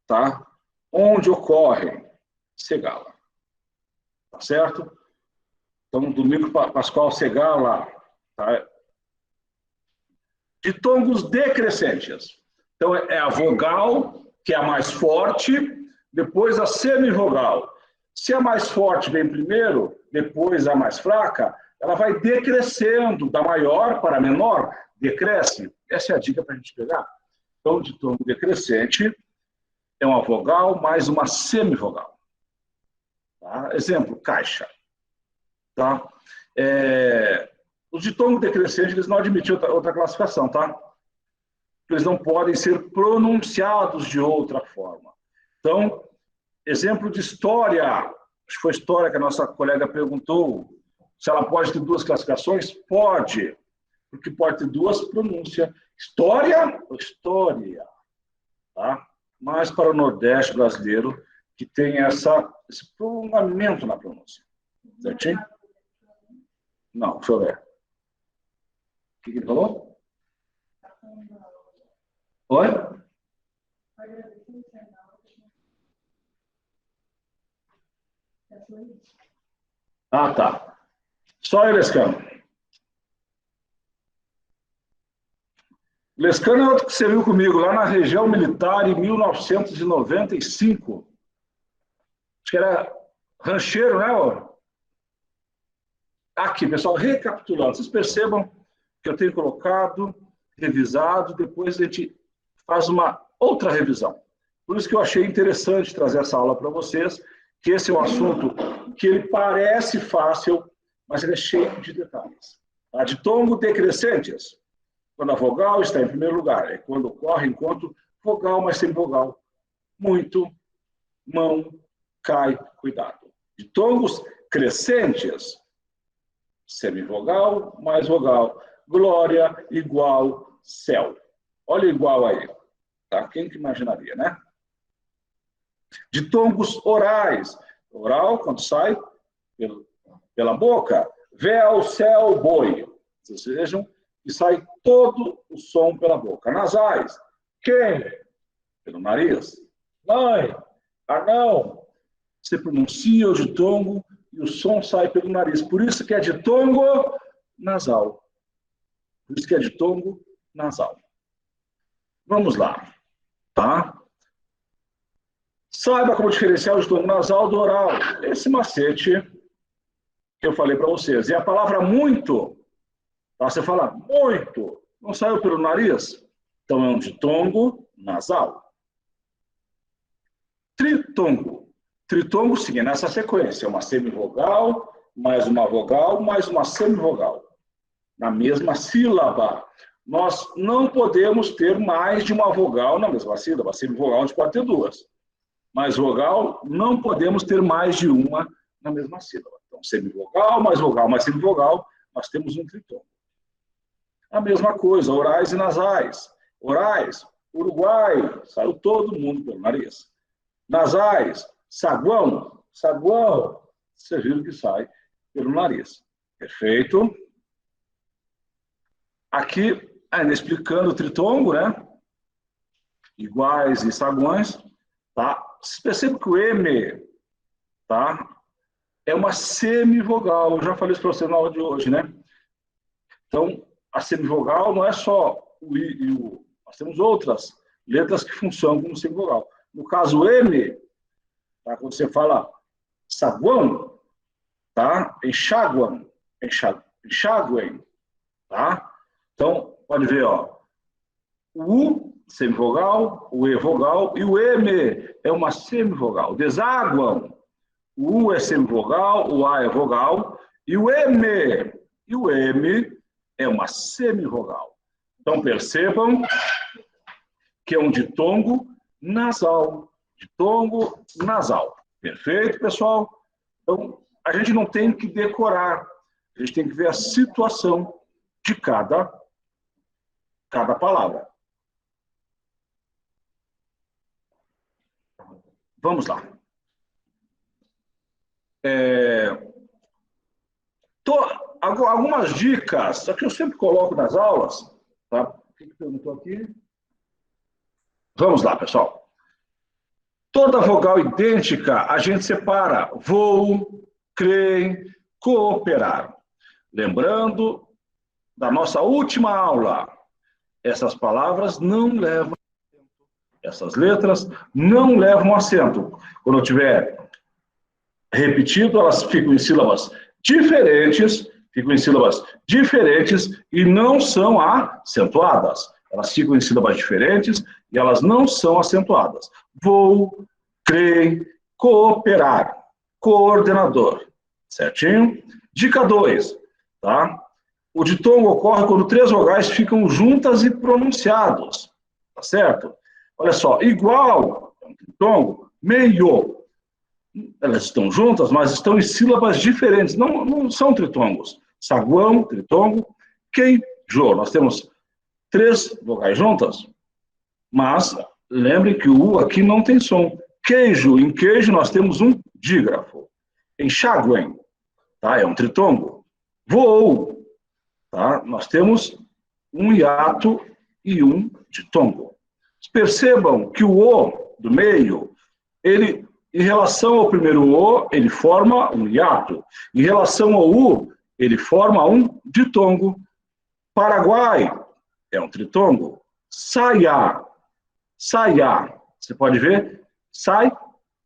tá? Onde ocorrem, Segala. Tá certo? Então, Domingos Pascoal Segala, tá? Ditongos decrescentes. Então, é a vogal, que é a mais forte, depois a semivogal. Se a mais forte vem primeiro, depois a mais fraca, ela vai decrescendo, da maior para a menor, decresce. Essa é a dica para a gente pegar. Então, ditongo decrescente é uma vogal mais uma semivogal. Tá? Exemplo, caixa. Tá? Os ditongos decrescentes, eles não admitem outra classificação, tá? Eles não podem ser pronunciados de outra forma. Então, exemplo de história, acho que foi história que a nossa colega perguntou, se ela pode ter duas classificações? Pode, porque pode ter duas pronúncias. História ou história. Tá? Mas para o Nordeste brasileiro, que tem esse prolongamento na pronúncia. Certinho? Não, deixa eu ver. O que ele falou? Oi? Ah, tá. Só Lescano. Lescano é outro que serviu comigo lá na região militar em 1995. Acho que era rancheiro, né? Aqui, pessoal, recapitulando. Vocês percebam que eu tenho colocado, revisado, depois a gente faz uma outra revisão. Por isso que eu achei interessante trazer essa aula para vocês, que esse é um assunto que ele parece fácil, mas ele é cheio de detalhes. Tá? Ditongo decrescentes, quando a vogal está em primeiro lugar, é quando ocorre enquanto vogal mais semivogal. Muito, mão, cai, cuidado. Ditongos crescentes, semivogal mais vogal. Glória igual céu. Olha igual aí. Tá? Quem que imaginaria, né? Ditongos orais. Oral, quando sai pela boca. Véu, céu, boi. Vocês vejam que sai todo o som pela boca. Nasais. Quem? Pelo nariz. Mãe. Anão. Você pronuncia o ditongo e o som sai pelo nariz. Por isso que é ditongo nasal. Por isso que é ditongo nasal. Vamos lá. Tá? Saiba como diferenciar o ditongo nasal do oral. Esse macete que eu falei para vocês. E a palavra muito, tá? Você fala muito, não saiu pelo nariz? Então é um ditongo nasal. Tritongo. Tritongo seguindo essa sequência, uma semivogal, mais uma vogal, mais uma semivogal. Na mesma sílaba. Nós não podemos ter mais de uma vogal na mesma sílaba. Semivogal a gente pode ter duas. Mas vogal, não podemos ter mais de uma na mesma sílaba. Então, semivogal, mais semivogal, nós temos um tritongo. A mesma coisa, orais e nasais. Orais, Uruguai, saiu todo mundo pelo nariz. Nasais, saguão, saguão, você viu que sai pelo nariz. Perfeito? Aqui, ainda explicando o tritongo, né? Iguais e saguões, tá? Perceba que o M, tá? É uma semivogal. Eu já falei isso para você na aula de hoje, né? Então, a semivogal não é só o I e o U. Nós temos outras letras que funcionam como semivogal. No caso, o M, tá? Quando você fala saguão, tá? Enxaguam, enxaguem, tá? Então, pode ver, ó. O U, semivogal, o E, vogal, e o M é uma semivogal. Desaguam. O U é semivogal, o A é vogal, e o M é uma semivogal. Então, percebam que é um ditongo nasal. Ditongo nasal. Perfeito, pessoal? Então, a gente não tem que decorar. A gente tem que ver a situação de cada palavra. Vamos lá. Algumas dicas, que eu sempre coloco nas aulas, tá? O que perguntou aqui? Vamos lá, pessoal. Toda vogal idêntica a gente separa. Vou, creem, cooperar. Lembrando da nossa última aula, essas palavras não levam acento. Essas letras não levam acento. Quando eu tiver repetido, elas ficam em sílabas diferentes, e não são acentuadas. Elas ficam em sílabas diferentes e elas não são acentuadas. Vou, creem, cooperar, coordenador. Certinho? Dica 2, tá? O ditongo ocorre quando 3 vogais ficam juntas e pronunciados. Tá certo? Olha só, igual, ditongo, meio. Elas estão juntas, mas estão em sílabas diferentes. Não são tritongos. Saguão, tritongo, queijo. Nós temos 3 vogais juntas, mas lembrem que o U aqui não tem som. Queijo, em queijo nós temos um dígrafo. Enxaguem, tá? É um tritongo. Voou, tá? Nós temos um hiato e um ditongo. Percebam que o O do meio, ele, em relação ao primeiro O, ele forma um hiato. Em relação ao U, ele forma um ditongo. Paraguai é um tritongo. Saia, saia. Você pode ver? Sai,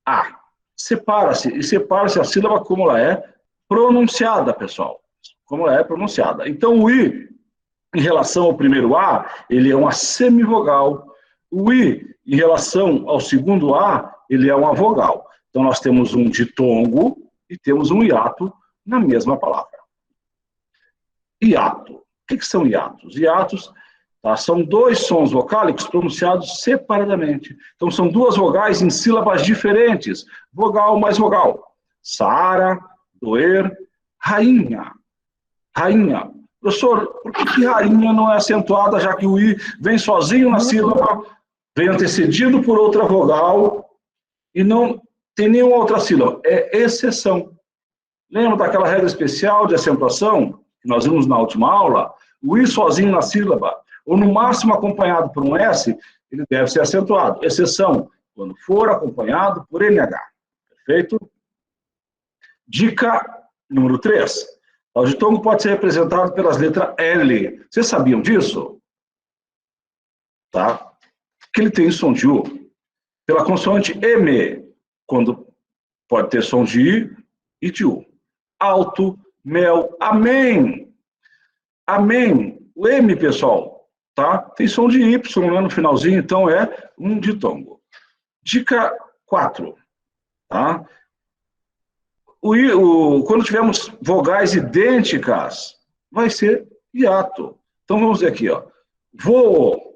a. Separa-se. E separa-se a sílaba como ela é pronunciada, pessoal. Como ela é pronunciada. Então, o I, em relação ao primeiro A, ele é uma semivogal. O I, em relação ao segundo A, ele é uma vogal. Então, nós temos um ditongo e temos um hiato na mesma palavra. Hiato. O que são hiatos? Hiatos, tá, são 2 sons vocálicos pronunciados separadamente. Então, são 2 vogais em sílabas diferentes. Vogal mais vogal. Saara, doer, rainha. Rainha. Professor, por que rainha não é acentuada, já que o I vem sozinho na sílaba, vem antecedido por outra vogal e não tem nenhuma outra sílaba? É exceção. Lembra daquela regra especial de acentuação que nós vimos na última aula? O I sozinho na sílaba, ou no máximo acompanhado por um S, ele deve ser acentuado. Exceção, quando for acompanhado por NH. Perfeito? Dica número 3. O ditongo pode ser representado pelas letras L. Vocês sabiam disso? Tá? Que ele tem som de U. Pela consoante M, quando pode ter som de I e de U. Alto, mel, amém. Amém. O M, pessoal, tá? Tem som de Y lá no finalzinho, então é um ditongo. Dica 4, tá? Quando tivermos vogais idênticas, vai ser hiato. Então vamos ver aqui, ó. Voo,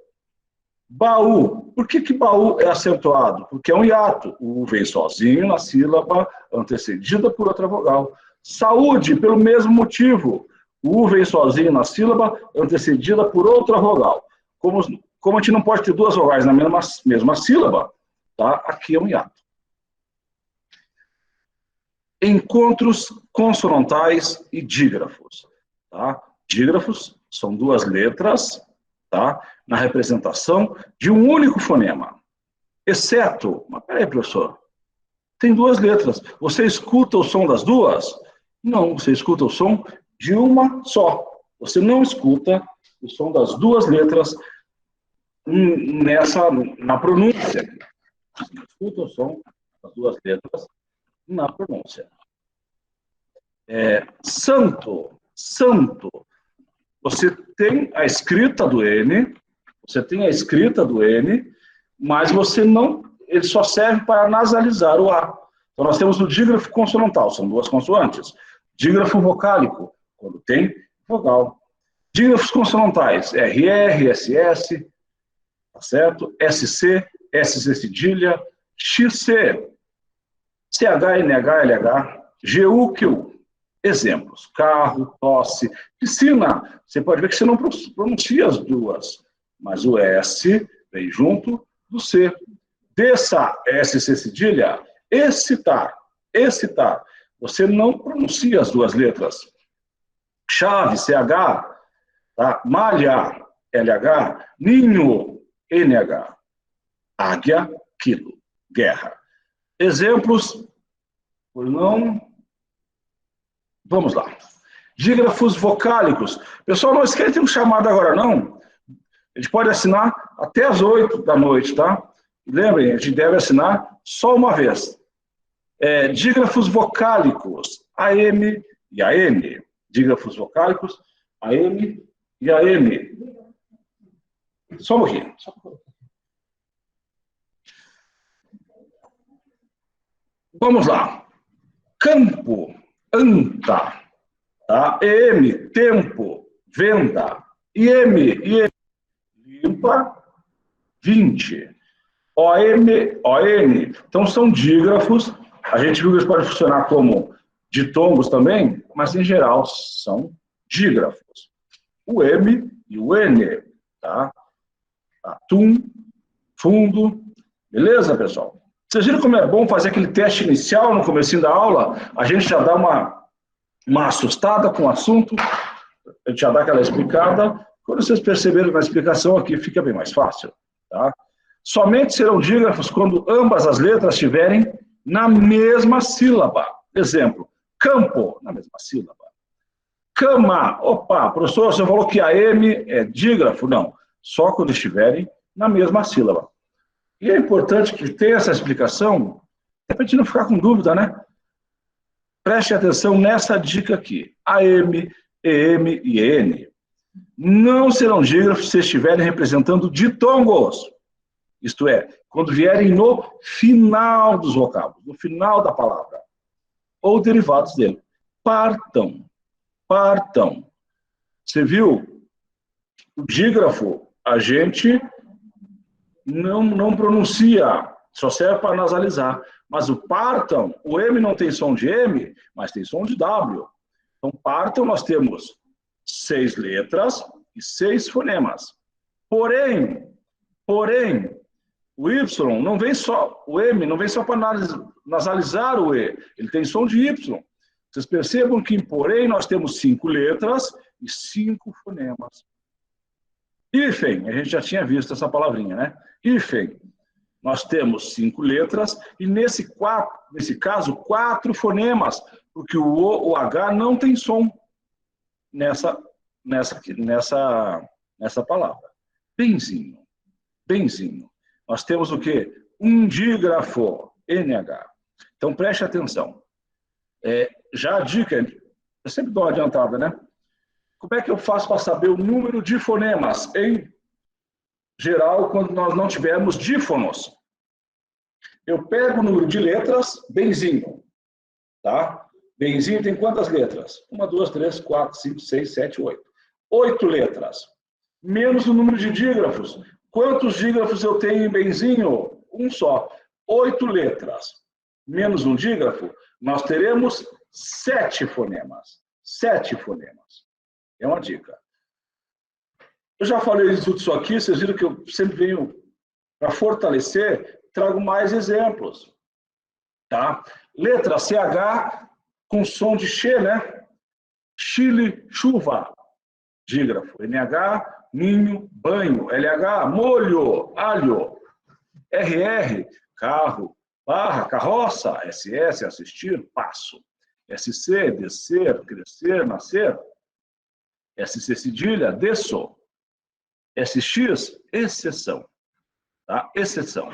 baú. Por que baú é acentuado? Porque é um hiato. O U vem sozinho na sílaba antecedida por outra vogal. Saúde, pelo mesmo motivo. O U vem sozinho na sílaba antecedida por outra vogal. Como a gente não pode ter duas vogais na mesma sílaba, tá? Aqui é um hiato. Encontros consonantais e dígrafos. Tá? Dígrafos são duas letras, tá? Na representação de um único fonema. Exceto, mas peraí, professor, tem duas letras. Você escuta o som das duas? Não, você escuta o som de uma só. Você não escuta o som das duas letras na pronúncia. Você escuta o som das duas letras na pronúncia. Santo, santo. Você tem a escrita do N, mas você não, ele só serve para nasalizar o A. Então nós temos o dígrafo consonantal, são duas consoantes. Dígrafo vocálico, quando tem vogal. Dígrafos consonantais, RR, SS, tá certo? SC, SC cedilha, XC, CH, NH, LH, GU, QU. Exemplos: carro, tosse, piscina. Você pode ver que você não pronuncia as duas, mas o S vem junto do C. Desça, SC cedilha, excitar, excitar. Você não pronuncia as duas letras. Chave, CH, tá? Malha, LH, ninho, NH. Águia, quilo, guerra. Exemplos, por não... Vamos lá. Dígrafos vocálicos. Pessoal, não esquece de um chamado agora, não. A gente pode assinar até as 8 da noite, tá? Lembrem, a gente deve assinar só uma vez. Dígrafos vocálicos, AM e AM. Dígrafos vocálicos, AM e AM. Só um pouquinho. Vamos lá. Campo, anta. Tá? EM, tempo, venda. IM, limpa, 20. OM, ON. Então, são dígrafos. A gente viu que eles podem funcionar como ditongos também, mas, em geral, são dígrafos. O M e o N. Tá? Atum, fundo. Beleza, pessoal? Vocês viram como é bom fazer aquele teste inicial no comecinho da aula? A gente já dá uma assustada com o assunto, a gente já dá aquela explicada. Quando vocês perceberam na explicação aqui, fica bem mais fácil. Tá? Somente serão dígrafos quando ambas as letras estiverem na mesma sílaba. Exemplo, campo, na mesma sílaba. Cama, opa, professor, você falou que a M é dígrafo? Não, só quando estiverem na mesma sílaba. E é importante que tenha essa explicação, é para a gente não ficar com dúvida, né? Preste atenção nessa dica aqui. AM, EM e EN não serão dígrafos se estiverem representando ditongos. Isto é, quando vierem no final dos vocábulos, no final da palavra, ou derivados dele. Partam, partam. Você viu? O dígrafo, a gente não pronuncia, só serve para nasalizar. Mas o partam, o M não tem som de M, mas tem som de W. Então, partam, nós temos 6 letras e 6 fonemas. Porém, o Y não vem só, o M não vem só para nasalizar o E, ele tem som de Y. Vocês percebam que em porém nós temos 5 letras e 5 fonemas. Hífen, a gente já tinha visto essa palavrinha, né? Hífen, nós temos 5 letras e nesse caso 4 fonemas, porque o O, o H não tem som nessa palavra. Benzinho, benzinho. Nós temos o quê? Um dígrafo, NH. Então preste atenção. Já a dica, Eu sempre dou uma adiantada, né? Como é que eu faço para saber o número de fonemas em geral quando nós não tivermos dífonos? Eu pego o número de letras, benzinho, tá? Benzinho tem quantas letras? 1, 2, 3, 4, 5, 6, 7, 8. 8 letras. Menos o número de dígrafos. Quantos dígrafos eu tenho em benzinho? Um só. 8 letras. Menos um dígrafo, nós teremos 7 fonemas. 7 fonemas. É uma dica. Eu já falei tudo isso aqui, vocês viram que eu sempre venho para fortalecer, trago mais exemplos. Tá? Letra CH com som de X, né? Chile, chuva. Dígrafo. NH, ninho, banho. LH, molho, alho. RR, carro. Barra, carroça. SS, assistir, passo. SC, descer, crescer, nascer. SC cedilha, desço. SX, exceção. Tá? Exceção.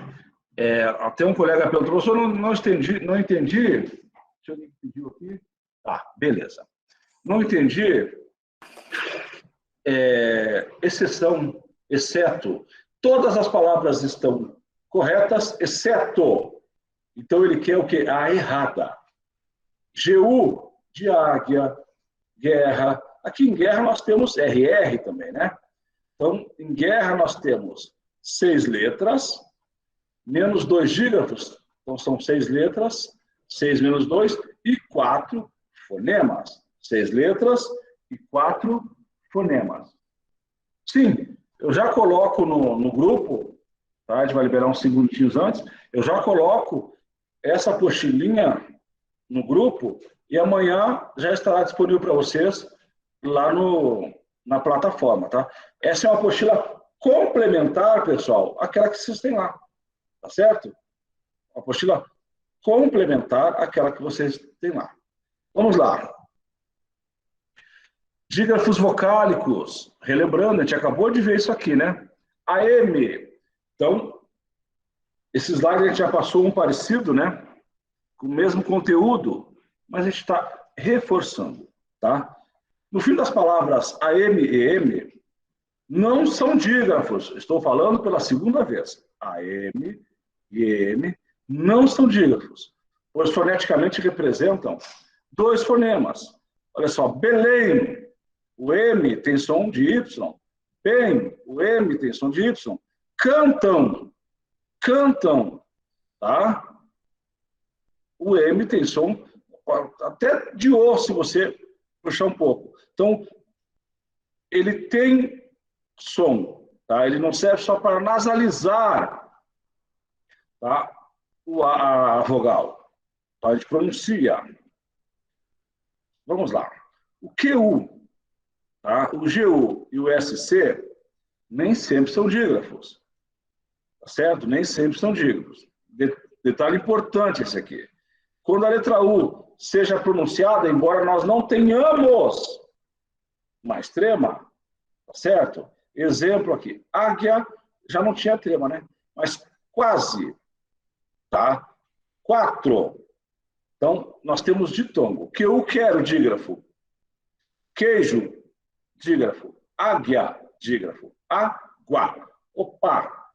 Até um colega perguntou, professor, não entendi. Deixa eu ver o que pediu aqui. Tá, beleza. Não entendi. Exceção, exceto. Todas as palavras estão corretas, exceto. Então, ele quer o quê? A errada. GU, de águia, guerra. Aqui em guerra nós temos RR também, né? Então, em guerra nós temos 6 letras, menos 2 dígrafos, então são 6 letras, 6 menos 2, e 4 fonemas. 6 letras e 4 fonemas. Sim, eu já coloco no grupo, tá? A gente vai liberar uns segundinhos antes, eu já coloco essa apostilinha no grupo e amanhã já estará disponível para vocês lá na plataforma, tá? Essa é uma apostila complementar, pessoal, àquela que vocês têm lá, tá certo? Uma apostila complementar àquela que vocês têm lá. Vamos lá. Dígrafos vocálicos. Relembrando, a gente acabou de ver isso aqui, né? AM. Então, esse slide a gente já passou um parecido, né? Com o mesmo conteúdo, mas a gente está reforçando, tá? No fim das palavras AM e M, não são dígrafos. Estou falando pela segunda vez. AM e M não são dígrafos, pois foneticamente representam 2 fonemas. Olha só, Belém, o M tem som de Y. Bem, o M tem som de Y. Cantam, cantam, tá? O M tem som até de O, se você puxar um pouco. Então, ele tem som, tá? Ele não serve só para nasalizar, tá? A vogal. Tá? A gente pronuncia. Vamos lá. O QU, tá? O GU e o SC nem sempre são dígrafos. Tá certo? Nem sempre são dígrafos. Detalhe importante esse aqui. Quando a letra U seja pronunciada, embora nós não tenhamos mais trema, tá certo? Exemplo aqui, águia já não tinha trema, né? Mas quase, tá? 4. Então, nós temos ditongo. Que eu quero, dígrafo. Queijo, dígrafo. Águia, dígrafo. Água. Opa!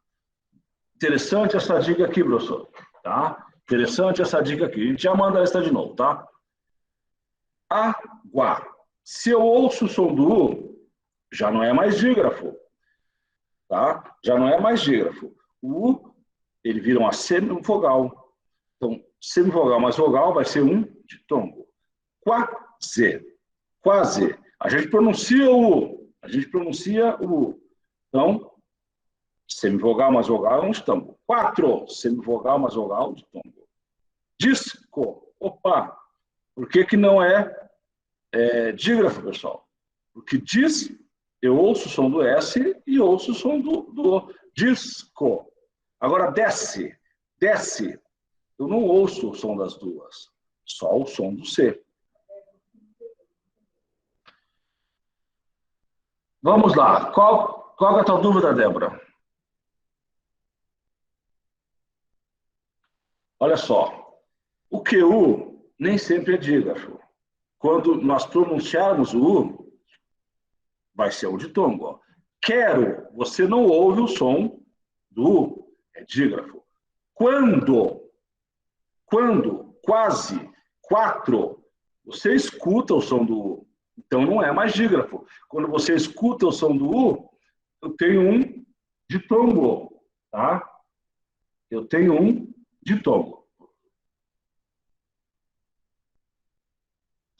Interessante essa dica aqui, professor. Tá? Interessante essa dica aqui. A gente já manda essa de novo, tá? Água. Se eu ouço o som do U, já não é mais dígrafo. Tá? Já não é mais dígrafo. O U, ele vira uma semivogal. Então, semivogal mais vogal vai ser um ditongo. Quase. Quase. A gente pronuncia o U. A gente pronuncia o U. Então, semivogal mais vogal é um ditongo. 4. Semivogal mais vogal, ditongo. Disco. Opa! Por que não é dígrafo, pessoal? Porque diz, eu ouço o som do S e ouço o som do O. Disco. Agora, desce. Desce. Eu não ouço o som das duas. Só o som do C. Vamos lá. Qual é a tua dúvida, Débora? Olha só. O QU nem sempre é dígrafo. quando nós pronunciarmos o U, vai ser o ditongo. Ó. Quero, você não ouve o som do U, é dígrafo. Quando, quase, quatro, você escuta o som do U. Então não é mais dígrafo. Quando você escuta o som do U, eu tenho um ditongo, tá? Eu tenho um ditongo.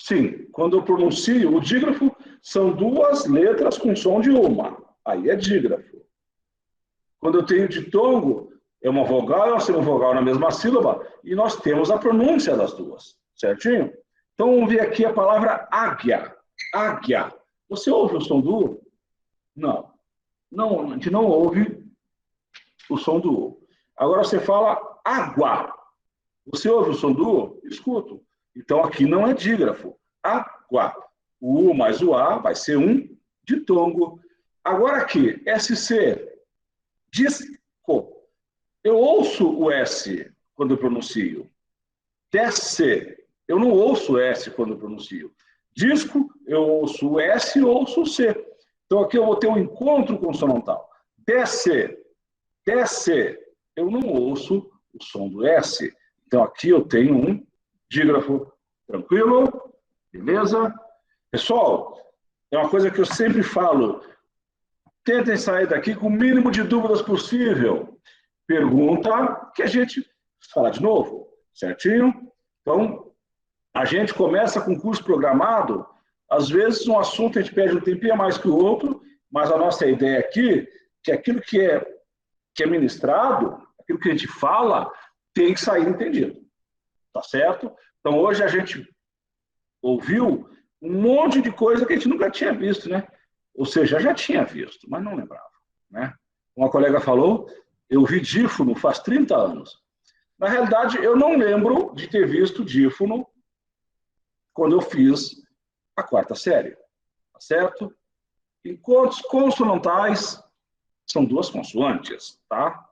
Sim, quando eu pronuncio o dígrafo, são duas letras com som de uma. Aí é dígrafo. Quando eu tenho ditongo, é uma vogal e uma semivogal na mesma sílaba, e nós temos a pronúncia das duas, certinho? Então vamos ver aqui a palavra águia. Águia. Você ouve o som do U? Não. Não, a gente não ouve o som do U. Agora você fala água. Você ouve o som do U? Escuto. Então aqui não é dígrafo. Água. O U mais o A vai ser um ditongo. Agora aqui, SC. Disco. Eu ouço o S quando eu pronuncio. Desce. Eu não ouço o S quando eu pronuncio. Disco, eu ouço o S e ouço o C. Então aqui eu vou ter um encontro consonantal. Desce. Desce. Eu não ouço o som do S. Então aqui eu tenho um dígrafo. Tranquilo? Beleza? Pessoal, é uma coisa que eu sempre falo. Tentem sair daqui com o mínimo de dúvidas possível. Pergunta que a gente fala de novo. Certinho? Então, a gente começa com curso programado. Às vezes um assunto a gente pede um tempinho a mais que o outro, mas a nossa ideia aqui é que aquilo que é ministrado, aquilo que a gente fala, tem que sair entendido. Tá certo? Então, hoje a gente ouviu um monte de coisa que a gente nunca tinha visto, né? Ou seja, já tinha visto, mas não lembrava, né? Uma colega falou, eu vi dífono faz 30 anos. Na realidade, eu não lembro de ter visto dífono quando eu fiz a 4ª série, tá certo? Enquanto consonantais são duas consoantes, tá?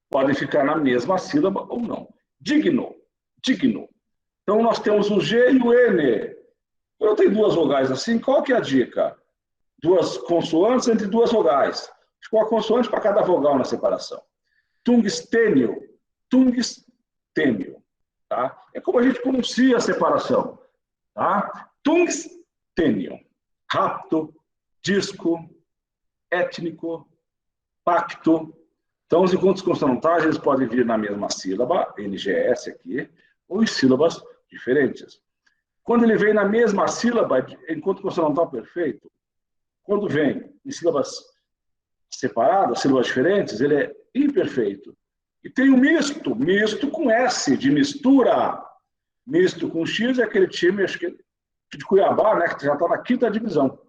Podem ficar na mesma sílaba ou não. Digno, digno. Então, nós temos o G e o N. Eu tenho duas vogais assim, qual que é a dica? Duas consoantes entre duas vogais. Ficou a consoante para cada vogal na separação. Tungstênio, tungstênio. Tá? É como a gente pronuncia a separação. Tá? Tungstênio. Rapto, disco, étnico, pacto. Então, os encontros consonantais eles podem vir na mesma sílaba, NGS aqui, ou em sílabas diferentes. Quando ele vem na mesma sílaba, encontro consonantal perfeito, quando vem em sílabas separadas, sílabas diferentes, ele é imperfeito. E tem o misto, misto com S, de mistura. Misto com X é aquele time, acho que de Cuiabá, né, que já está na 5ª divisão.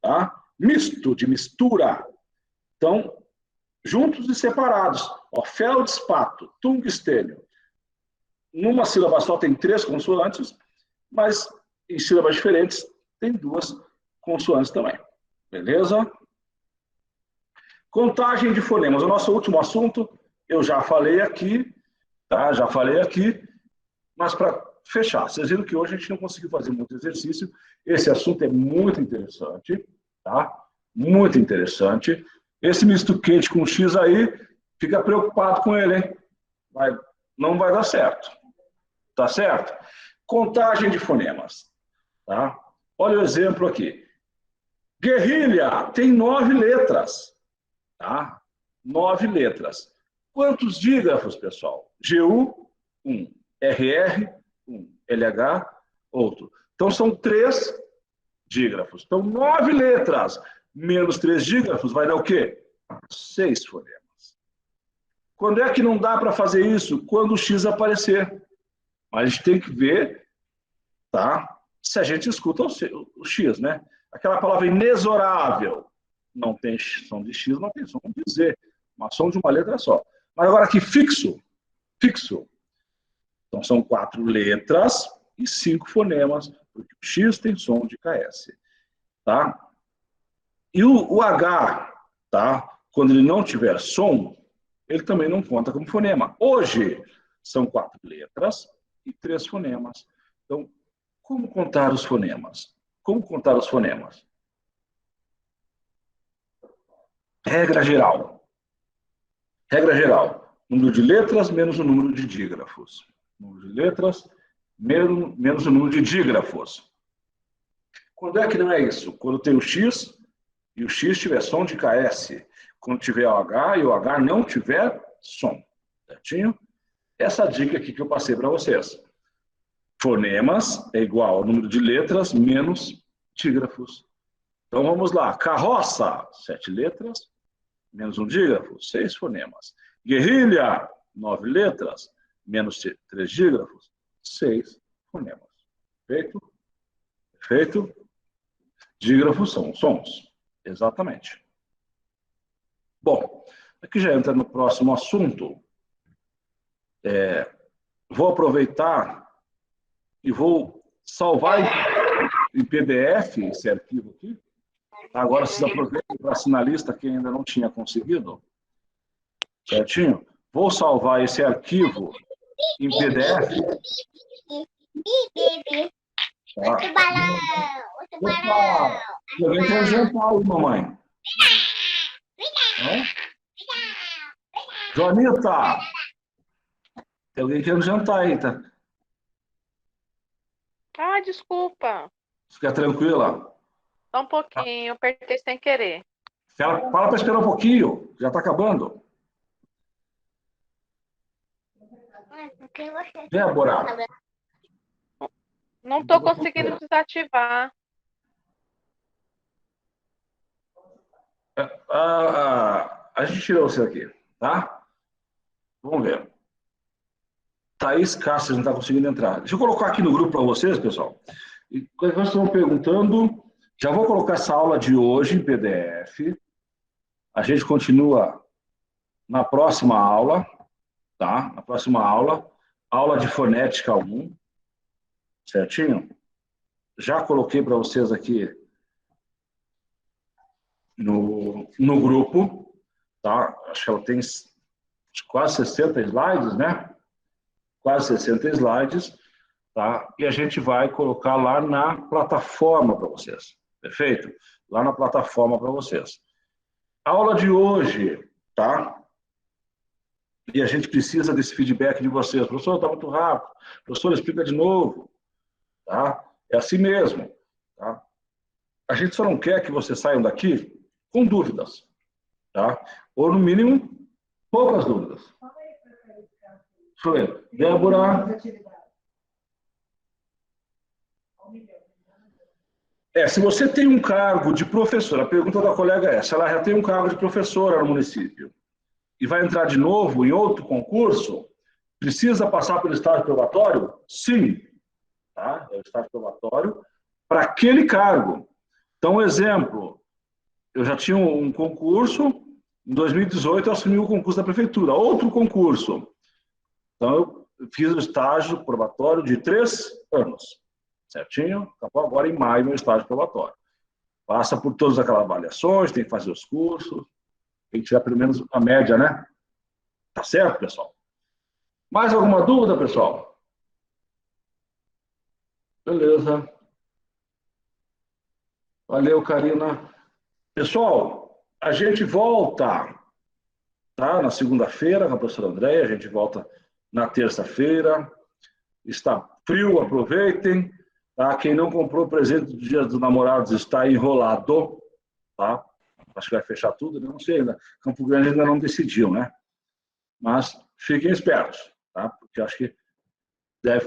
Tá? Misto, de mistura. Então, juntos e separados. Ó, feldspato, tungstênio. Numa sílaba só tem 3 consoantes, mas em sílabas diferentes tem 2 consoantes também. Beleza? Contagem de fonemas. O nosso último assunto, eu já falei aqui, tá? Já falei aqui, mas para fechar, vocês viram que hoje a gente não conseguiu fazer muito exercício. Esse assunto é muito interessante, tá? Muito interessante. Esse misto quente com X aí, fica preocupado com ele, hein? Não vai dar certo. Tá certo? Contagem de fonemas. Tá? Olha o exemplo aqui. Guerrilha tem 9 letras. Tá? 9 letras. Quantos dígrafos, pessoal? GU, 1. RR, 1. LH, outro. Então, são 3 dígrafos. Então, 9 letras menos 3 dígrafos vai dar o quê? 6 fonemas. Quando é que não dá para fazer isso? Quando o X aparecer. Mas a gente tem que ver, tá? Se a gente escuta o X, né? Aquela palavra inexorável. Não tem som de X, não tem som de Z. Uma som de uma letra só. Mas agora aqui, fixo. Fixo. Então são 4 letras e 5 fonemas, porque o X tem som de KS. Tá? E o H, tá? Quando ele não tiver som, ele também não conta como fonema. Hoje, são 4 letras e 3 fonemas. Então, Como contar os fonemas? Como contar os fonemas? Regra geral. Regra geral. Número de letras menos o número de dígrafos. Número de letras menos o número de dígrafos. Quando é que não é isso? Quando tem o X e o X tiver som de KS. Quando tiver o H e o H não tiver som. Certinho? Essa dica aqui que eu passei para vocês. Fonemas é igual ao número de letras menos dígrafos. Então vamos lá. Carroça, 7 letras, menos um dígrafo, 6 fonemas. Guerrilha, 9 letras, menos 3 dígrafos, 6 fonemas. Feito? Feito? Dígrafos são sons. Exatamente. Bom, aqui já entra no próximo assunto. Vou aproveitar e vou salvar em PDF esse arquivo aqui. Agora vocês aproveitem para sinalista quem ainda não tinha conseguido. Certinho? Vou salvar esse arquivo em PDF. Tá? Opa! Alguém quer jantar aí, mamãe? Joanita! Tem alguém querendo jantar aí, tá? Ah, desculpa. Fica tranquila. Só um pouquinho, eu apertei sem querer. Fala para esperar um pouquinho, já está acabando. Débora. Não estou conseguindo desativar. A gente tirou você aqui, tá? Vamos ver. Thaís Cássio não está conseguindo entrar. Deixa eu colocar aqui no grupo para vocês, pessoal. E quando vocês estão perguntando, já vou colocar essa aula de hoje em PDF. A gente continua na próxima aula, tá? Na próxima aula, aula de fonética 1, certinho? Já coloquei para vocês aqui no grupo, tá? Acho que ela tem quase 60 slides, né? Quase 60 slides, tá? E a gente vai colocar lá na plataforma para vocês, perfeito? Lá na plataforma para vocês. A aula de hoje, tá? E a gente precisa desse feedback de vocês. Professor, está muito rápido. Professor, explica de novo, tá? É assim mesmo, tá? A gente só não quer que vocês saiam daqui com dúvidas, tá? Ou, no mínimo, poucas dúvidas. Deixa eu ver. Débora. Se você tem um cargo de professora, a pergunta da colega é, se ela já tem um cargo de professora no município e vai entrar de novo em outro concurso, precisa passar pelo estágio probatório? Sim. Tá? É o estágio probatório para aquele cargo. Então, exemplo, eu já tinha um concurso, em 2018 eu assumi o concurso da prefeitura, outro concurso. Então, eu fiz o estágio probatório de 3 anos. Certinho? Acabou agora em maio meu estágio probatório. Passa por todas aquelas avaliações, tem que fazer os cursos, tem que tirar pelo menos a média, né? Tá certo, pessoal? Mais alguma dúvida, pessoal? Beleza. Valeu, Karina. Pessoal, a gente volta, tá? Na segunda-feira com a professora Andréia, a gente volta na terça-feira. Está frio, aproveitem. Tá? Quem não comprou o presente do Dia dos Namorados está enrolado. Tá? Acho que vai fechar tudo, né? Não sei ainda. Campo Grande ainda não decidiu, né? Mas fiquem espertos, tá? Porque acho que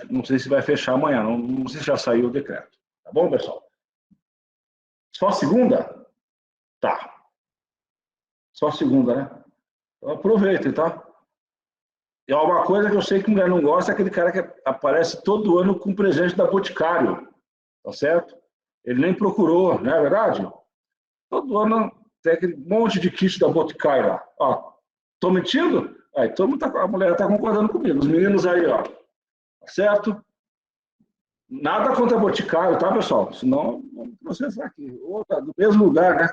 não sei se vai fechar amanhã, não sei se já saiu o decreto. Tá bom, pessoal? Só segunda? Tá. Só segunda, né? Então aproveitem, tá? E uma coisa que eu sei que mulher não gosta é aquele cara que aparece todo ano com presente da Boticário, tá certo? Ele nem procurou, não é verdade? Todo ano tem aquele monte de kit da Boticário lá. Ó, tô mentindo? Aí, a mulher tá concordando comigo. Os meninos aí, ó. Tá certo? Nada contra a Boticário, tá, pessoal? Senão, vamos processar aqui. Outra, do mesmo lugar, né?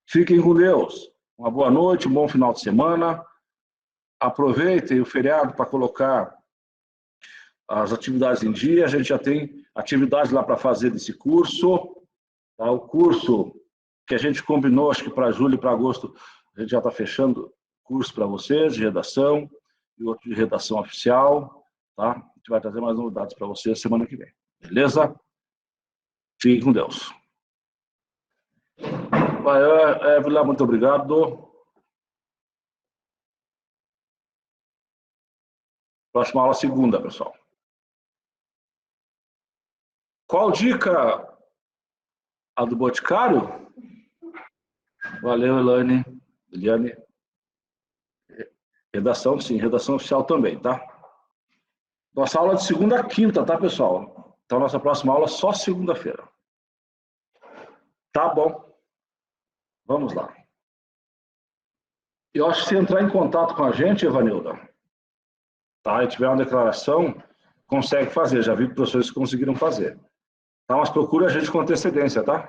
Fiquem com Deus. Uma boa noite, um bom final de semana. Aproveitem o feriado para colocar as atividades em dia, a gente já tem atividades lá para fazer desse curso. Tá? O curso que a gente combinou, acho que para julho e para agosto, a gente já está fechando curso para vocês de redação e outro de redação oficial. Tá? A gente vai trazer mais novidades para vocês semana que vem. Beleza? Fiquem com Deus. Evelyn, muito obrigado. Próxima aula segunda, pessoal. Qual dica? A do Boticário? Valeu, Eliane. Redação, sim, redação oficial também, tá? Nossa aula de segunda a quinta, tá, pessoal? Então, nossa próxima aula é só segunda-feira. Tá bom. Vamos lá. Eu acho que se entrar em contato com a gente, Evanilda, tá, e tiver uma declaração, consegue fazer. Já vi que professores conseguiram fazer. Tá, mas procura a gente com antecedência, tá?